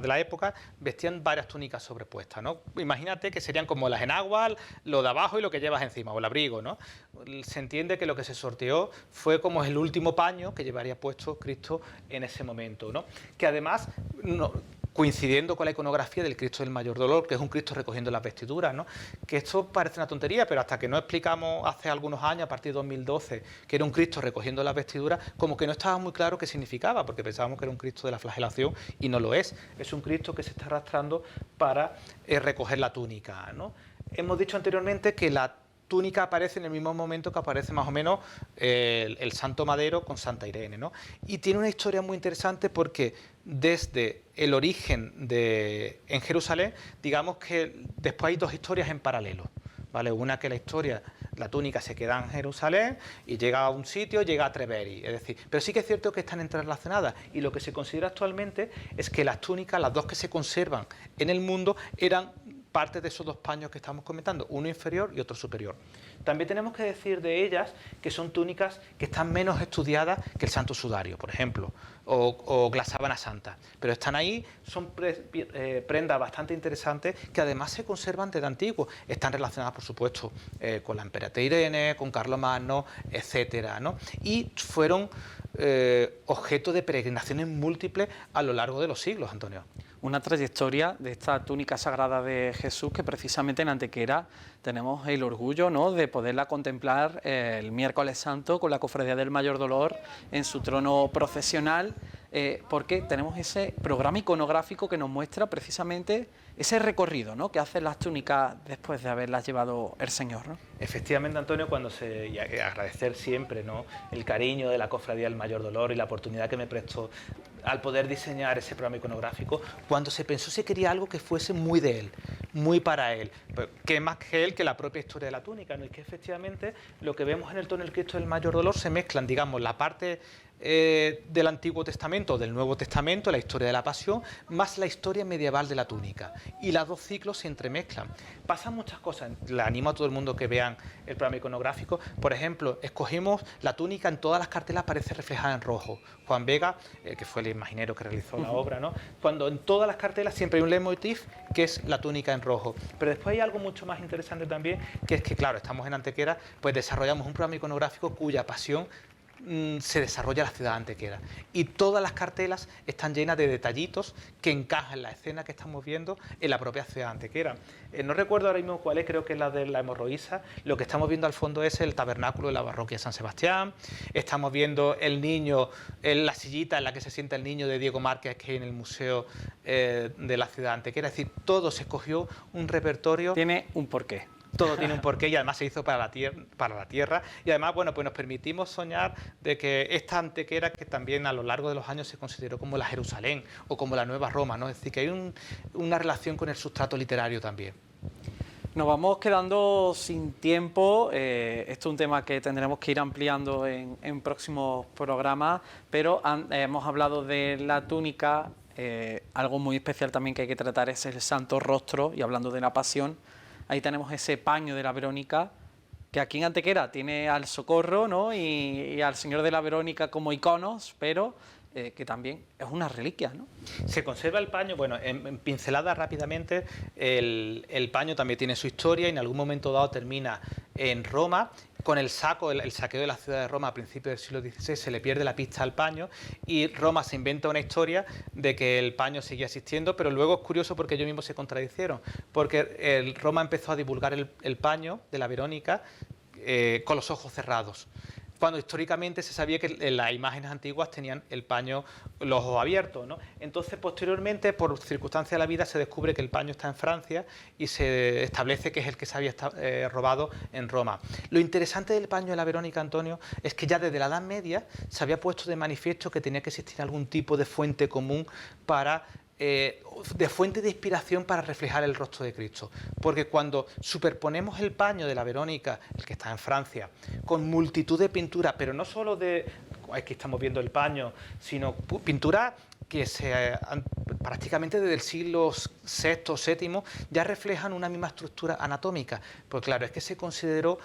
de la época, vestían varias túnicas sobrepuestas, ¿no? Imagínate que serían como las enaguas, lo de abajo y lo que llevas encima, o el abrigo, ¿no? Se entiende que lo que se sorteó fue como el último paño que llevaría puesto Cristo en ese momento, ¿no? Que además, coincidiendo con la iconografía del Cristo del Mayor Dolor, que es un Cristo recogiendo las vestiduras, ¿no? Que esto parece una tontería, pero hasta que no explicamos hace algunos años, a partir de 2012, que era un Cristo recogiendo las vestiduras, como que no estaba muy claro qué significaba, porque pensábamos que era un Cristo de la flagelación y no lo es. Es un Cristo que se está arrastrando para recoger la túnica, ¿no? Hemos dicho anteriormente que la túnica aparece en el mismo momento que aparece más o menos el Santo Madero con Santa Irene, ¿no? Y tiene una historia muy interesante porque desde el origen en Jerusalén, digamos que después hay dos historias en paralelo, ¿vale? Una que la túnica se queda en Jerusalén y llega a un sitio, llega a Treveri, es decir, pero sí que es cierto que están entrelacionadas y lo que se considera actualmente es que las túnicas, las dos que se conservan en el mundo, eran parte de esos dos paños que estamos comentando, uno inferior y otro superior. También tenemos que decir de ellas que son túnicas que están menos estudiadas que el Santo Sudario, por ejemplo, o la sábana santa, pero están ahí, son prendas bastante interesantes que además se conservan desde antiguo, están relacionadas por supuesto con la emperatriz Irene, con Carlomagno, etcétera, ¿no? Y fueron objeto de peregrinaciones múltiples a lo largo de los siglos, Antonio. Una trayectoria de esta túnica sagrada de Jesús que precisamente en Antequera tenemos el orgullo, ¿no?, de poderla contemplar el miércoles santo con la Cofradía del Mayor Dolor en su trono procesional, porque tenemos ese programa iconográfico que nos muestra precisamente ese recorrido, ¿no?, que hacen las túnicas después de haberlas llevado el Señor, ¿no? Efectivamente, Antonio, y agradecer siempre, ¿no?, el cariño de la Cofradía del Mayor Dolor y la oportunidad que me prestó al poder diseñar ese programa iconográfico. Cuando se pensó se quería algo que fuese muy de él, muy para él, que más que él, que la propia historia de la túnica, ¿no? Y que efectivamente lo que vemos en el tono del Cristo del Mayor Dolor se mezclan, digamos, la parte del Antiguo Testamento, del Nuevo Testamento, la historia de la Pasión, más la historia medieval de la túnica. Y los dos ciclos se entremezclan. Pasan muchas cosas. Le animo a todo el mundo que vean el programa iconográfico. Por ejemplo, escogimos la túnica, en todas las cartelas aparece reflejada en rojo. Juan Vega, que fue el imaginero que realizó la obra, ¿no? Cuando en todas las cartelas siempre hay un leitmotiv que es la túnica en rojo. Pero después hay algo mucho más interesante también, que es que, claro, estamos en Antequera, pues desarrollamos un programa iconográfico cuya pasión se desarrolla en la ciudad de Antequera y todas las cartelas están llenas de detallitos que encajan en la escena que estamos viendo en la propia ciudad de Antequera. No recuerdo ahora mismo cuál es, creo que es la de la hemorroísa. Lo que estamos viendo al fondo es el tabernáculo de la parroquia de San Sebastián. Estamos viendo el niño, la sillita en la que se sienta el niño de Diego Márquez, que hay en el museo de la ciudad de Antequera. Es decir, todo se escogió un repertorio. Tiene un porqué. Todo tiene un porqué y además se hizo para la tierra y además, bueno, pues nos permitimos soñar de que esta Antequera, que también a lo largo de los años se consideró como la Jerusalén o como la Nueva Roma, ¿no? Es decir, que hay una relación con el sustrato literario también. Nos vamos quedando sin tiempo, esto es un tema que tendremos que ir ampliando en próximos programas, pero hemos hablado de la túnica, algo muy especial también que hay que tratar es el Santo Rostro, y hablando de la Pasión, ahí tenemos ese paño de la Verónica, que aquí en Antequera tiene al Socorro, ¿no?, y al Señor de la Verónica como iconos, pero que también es una reliquia, ¿no? Se conserva el paño, bueno, en pincelada rápidamente, el paño también tiene su historia y en algún momento dado termina en Roma. Con el saqueo de la ciudad de Roma a principios del siglo XVI se le pierde la pista al paño y Roma se inventa una historia de que el paño seguía existiendo, pero luego es curioso porque ellos mismos se contradicieron, porque Roma empezó a divulgar el paño de la Verónica con los ojos cerrados, cuando históricamente se sabía que las imágenes antiguas tenían el paño, los ojos abiertos, ¿no? Entonces, posteriormente, por circunstancias de la vida, se descubre que el paño está en Francia y se establece que es el que se había robado en Roma. Lo interesante del paño de la Verónica, Antonio, es que ya desde la Edad Media se había puesto de manifiesto que tenía que existir algún tipo de fuente común para de fuente de inspiración para reflejar el rostro de Cristo, porque cuando superponemos el paño de la Verónica, el que está en Francia, con multitud de pinturas, pero no solo aquí estamos viendo el paño, sino pinturas que prácticamente desde el siglo VI, VII ya reflejan una misma estructura anatómica. Pues claro, es que se consideró,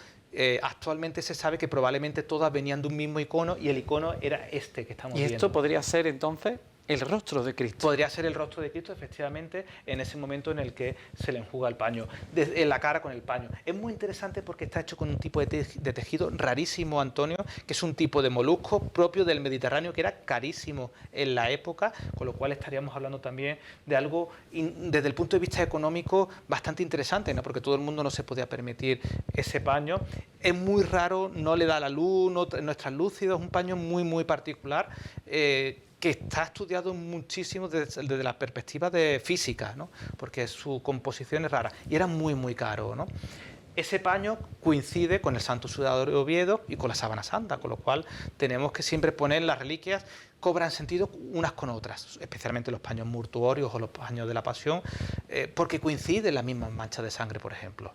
actualmente se sabe que probablemente todas venían de un mismo icono y el icono era este que estamos viendo. ¿Y esto podría ser entonces el rostro de Cristo? Podría ser el rostro de Cristo, efectivamente, en ese momento en el que se le enjuga el paño, en la cara con el paño. Es muy interesante porque está hecho con un tipo de tejido rarísimo, Antonio, que es un tipo de molusco propio del Mediterráneo, que era carísimo en la época, con lo cual estaríamos hablando también de algo, desde el punto de vista económico, bastante interesante, ¿no? Porque todo el mundo no se podía permitir ese paño. Es muy raro, no le da la luz, no es translúcido, es un paño muy, muy particular, que está estudiado muchísimo desde la perspectiva de física, ¿no? Porque su composición es rara y era muy, muy caro, ¿no? Ese paño coincide con el Santo Sudario de Oviedo y con la Sábana Santa, con lo cual tenemos que siempre poner las reliquias, cobran sentido unas con otras, especialmente los paños mortuorios o los paños de la Pasión, porque coinciden las mismas manchas de sangre, por ejemplo.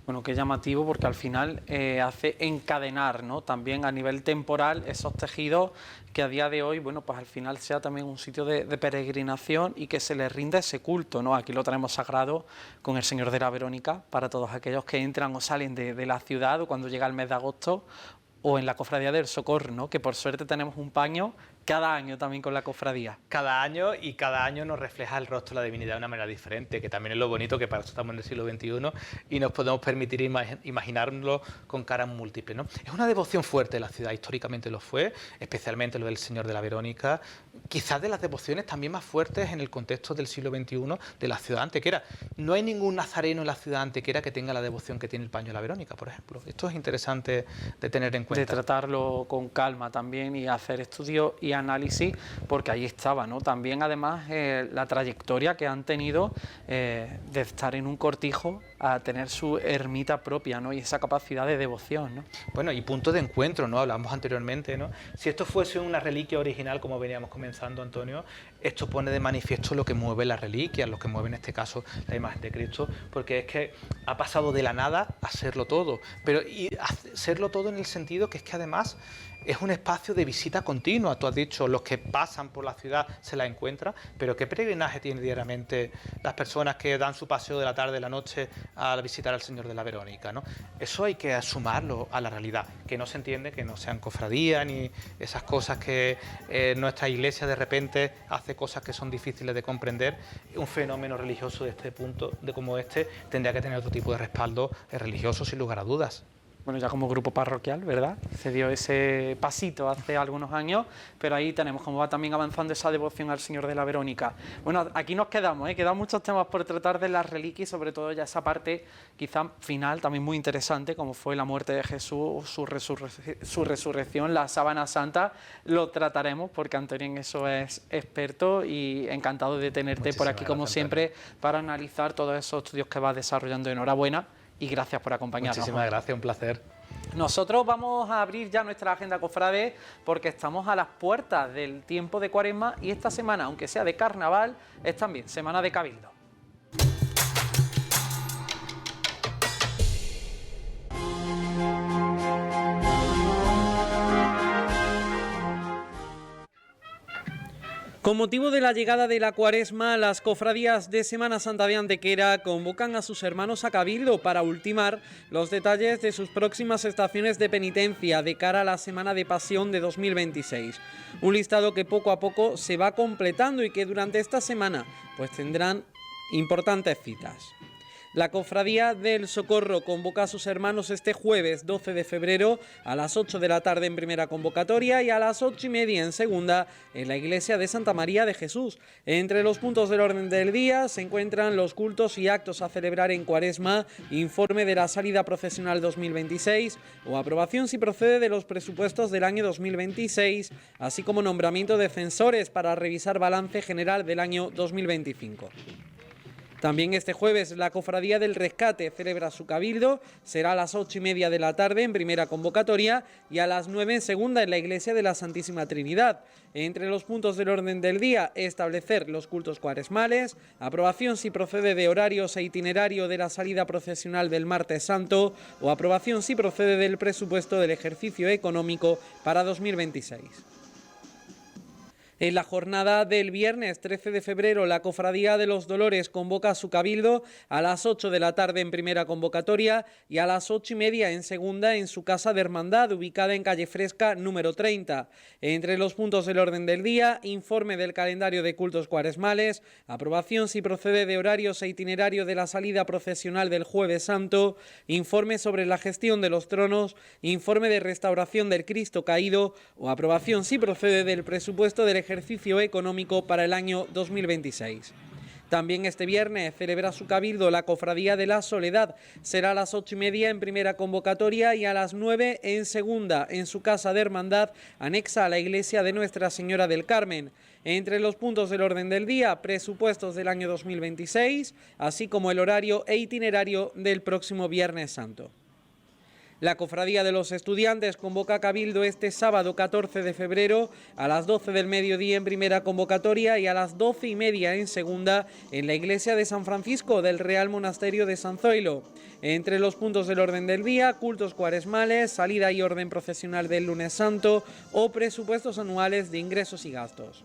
Bueno, qué llamativo, porque al final hace encadenar, ¿no?, también a nivel temporal esos tejidos que a día de hoy, bueno, pues al final sea también un sitio de peregrinación y que se le rinda ese culto, ¿no? Aquí lo tenemos sagrado con el Señor de la Verónica para todos aquellos que entran o salen de la ciudad o cuando llega el mes de agosto, o en la Cofradía del Socorro, ¿no?, que por suerte tenemos un paño cada año también con la cofradía. Cada año, y cada año nos refleja el rostro de la divinidad de una manera diferente, que también es lo bonito, que para eso estamos en el siglo XXI y nos podemos permitir imaginarlo con caras múltiples, ¿no? Es una devoción fuerte de la ciudad, históricamente lo fue, especialmente lo del Señor de la Verónica, quizás de las devociones también más fuertes en el contexto del siglo XXI de la ciudad antequera. No hay ningún nazareno en la ciudad antequera que tenga la devoción que tiene el paño de la Verónica, por ejemplo. Esto es interesante de tener en cuenta. De tratarlo con calma también y hacer estudios y análisis, porque ahí estaba, ¿no? También además la trayectoria que han tenido de estar en un cortijo a tener su ermita propia, ¿no?, y esa capacidad de devoción, ¿no? Bueno, y punto de encuentro, ¿no? Hablamos anteriormente, ¿no? Si esto fuese una reliquia original, como veníamos comenzando, Antonio, esto pone de manifiesto lo que mueve las reliquias, lo que mueve en este caso la imagen de Cristo, porque es que ha pasado de la nada a serlo todo, pero y serlo todo en el sentido que es que además es un espacio de visita continua. Tú has dicho, los que pasan por la ciudad se la encuentran, pero ¿qué peregrinaje tienen diariamente las personas que dan su paseo de la tarde a la noche a visitar al Señor de la Verónica, ¿no? Eso hay que sumarlo a la realidad, que no se entiende que no sean cofradías ni esas cosas que nuestra iglesia de repente hace cosas que son difíciles de comprender. Un fenómeno religioso de este punto, de como este, tendría que tener otro tipo de respaldo religioso, sin lugar a dudas. Bueno, ya como grupo parroquial, ¿verdad? Se dio ese pasito hace algunos años, pero ahí tenemos cómo va también avanzando esa devoción al Señor de la Verónica. Bueno, aquí nos quedamos, quedan muchos temas por tratar de las reliquias, sobre todo ya esa parte quizá final, también muy interesante, como fue la muerte de Jesús, su resurrección, la Sábana Santa. Lo trataremos porque Antonio en eso es experto y encantado de tenerte por aquí, como siempre, para analizar todos esos estudios que vas desarrollando. Enhorabuena. Y gracias por acompañarnos. Muchísimas gracias, un placer. Nosotros vamos a abrir ya nuestra agenda cofrade porque estamos a las puertas del tiempo de Cuaresma y esta semana, aunque sea de carnaval, es también semana de Cabildo. Con motivo de la llegada de la Cuaresma, las cofradías de Semana Santa de Antequera convocan a sus hermanos a Cabildo para ultimar los detalles de sus próximas estaciones de penitencia de cara a la Semana de Pasión de 2026. Un listado que poco a poco se va completando y que durante esta semana pues tendrán importantes citas. La Cofradía del Socorro convoca a sus hermanos este jueves 12 de febrero a las 8 de la tarde en primera convocatoria y a las 8:30 en segunda en la iglesia de Santa María de Jesús. Entre los puntos del orden del día se encuentran los cultos y actos a celebrar en Cuaresma, informe de la salida procesional 2026 o aprobación si procede de los presupuestos del año 2026, así como nombramiento de censores para revisar balance general del año 2025. También este jueves la Cofradía del Rescate celebra su cabildo, será a las 8:30 de la tarde en primera convocatoria y a las 9 en segunda en la Iglesia de la Santísima Trinidad. Entre los puntos del orden del día, establecer los cultos cuaresmales, aprobación si procede de horarios e itinerario de la salida procesional del Martes Santo o aprobación si procede del presupuesto del ejercicio económico para 2026. En la jornada del viernes 13 de febrero, la Cofradía de los Dolores convoca su cabildo a las 8 de la tarde en primera convocatoria y a las 8:30 en segunda en su casa de hermandad, ubicada en Calle Fresca número 30. Entre los puntos del orden del día, informe del calendario de cultos cuaresmales, aprobación si procede de horarios e itinerario de la salida procesional del Jueves Santo, informe sobre la gestión de los tronos, informe de restauración del Cristo caído o aprobación si procede del presupuesto del ejercicio económico para el año 2026. También este viernes celebra su cabildo la Cofradía de la Soledad. Será a las 8:30 en primera convocatoria y a las 9 en segunda en su casa de hermandad anexa a la iglesia de Nuestra Señora del Carmen. Entre los puntos del orden del día, presupuestos del año 2026, así como el horario e itinerario del próximo Viernes Santo. La Cofradía de los Estudiantes convoca cabildo este sábado 14 de febrero a las 12 del mediodía en primera convocatoria y a las 12:30 en segunda en la iglesia de San Francisco del Real Monasterio de San Zoilo. Entre los puntos del orden del día, cultos cuaresmales, salida y orden procesional del Lunes Santo o presupuestos anuales de ingresos y gastos.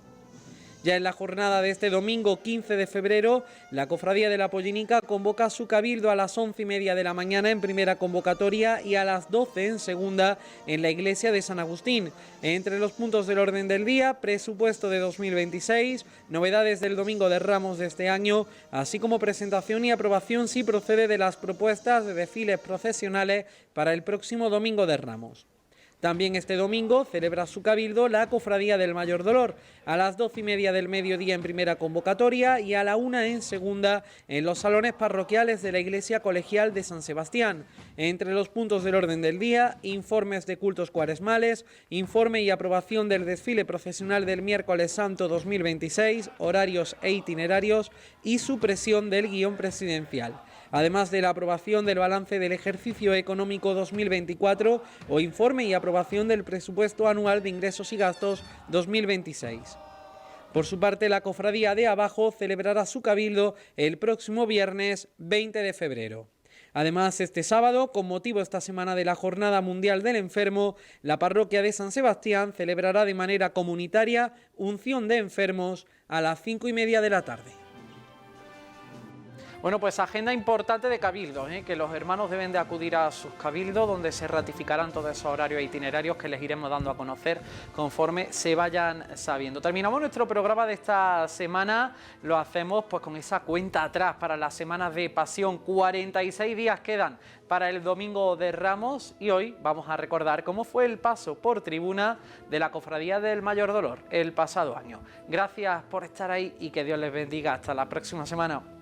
Ya en la jornada de este domingo 15 de febrero, la Cofradía de la Pollinica convoca su cabildo a las 11:30 de la mañana en primera convocatoria y a las 12 en segunda en la iglesia de San Agustín. Entre los puntos del orden del día, presupuesto de 2026, novedades del Domingo de Ramos de este año, así como presentación y aprobación si procede de las propuestas de desfiles procesionales para el próximo Domingo de Ramos. También este domingo celebra su cabildo la Cofradía del Mayor Dolor, a las 12:30 del mediodía en primera convocatoria y a la 1 en segunda en los salones parroquiales de la Iglesia Colegial de San Sebastián. Entre los puntos del orden del día, informes de cultos cuaresmales, informe y aprobación del desfile procesional del Miércoles Santo 2026, horarios e itinerarios y supresión del guión presidencial. Además de la aprobación del balance del ejercicio económico 2024 o informe y aprobación del presupuesto anual de ingresos y gastos 2026. Por su parte, la Cofradía de Abajo celebrará su cabildo el próximo viernes 20 de febrero. Además, este sábado, con motivo esta semana de la Jornada Mundial del Enfermo, la parroquia de San Sebastián celebrará de manera comunitaria unción de enfermos a las 5:30 de la tarde. Bueno, pues agenda importante de cabildos, que los hermanos deben de acudir a sus cabildos, donde se ratificarán todos esos horarios e itinerarios que les iremos dando a conocer conforme se vayan sabiendo. Terminamos nuestro programa de esta semana, lo hacemos pues con esa cuenta atrás para las semanas de Pasión. 46 días quedan para el Domingo de Ramos y hoy vamos a recordar cómo fue el paso por tribuna de la Cofradía del Mayor Dolor el pasado año. Gracias por estar ahí y que Dios les bendiga. Hasta la próxima semana.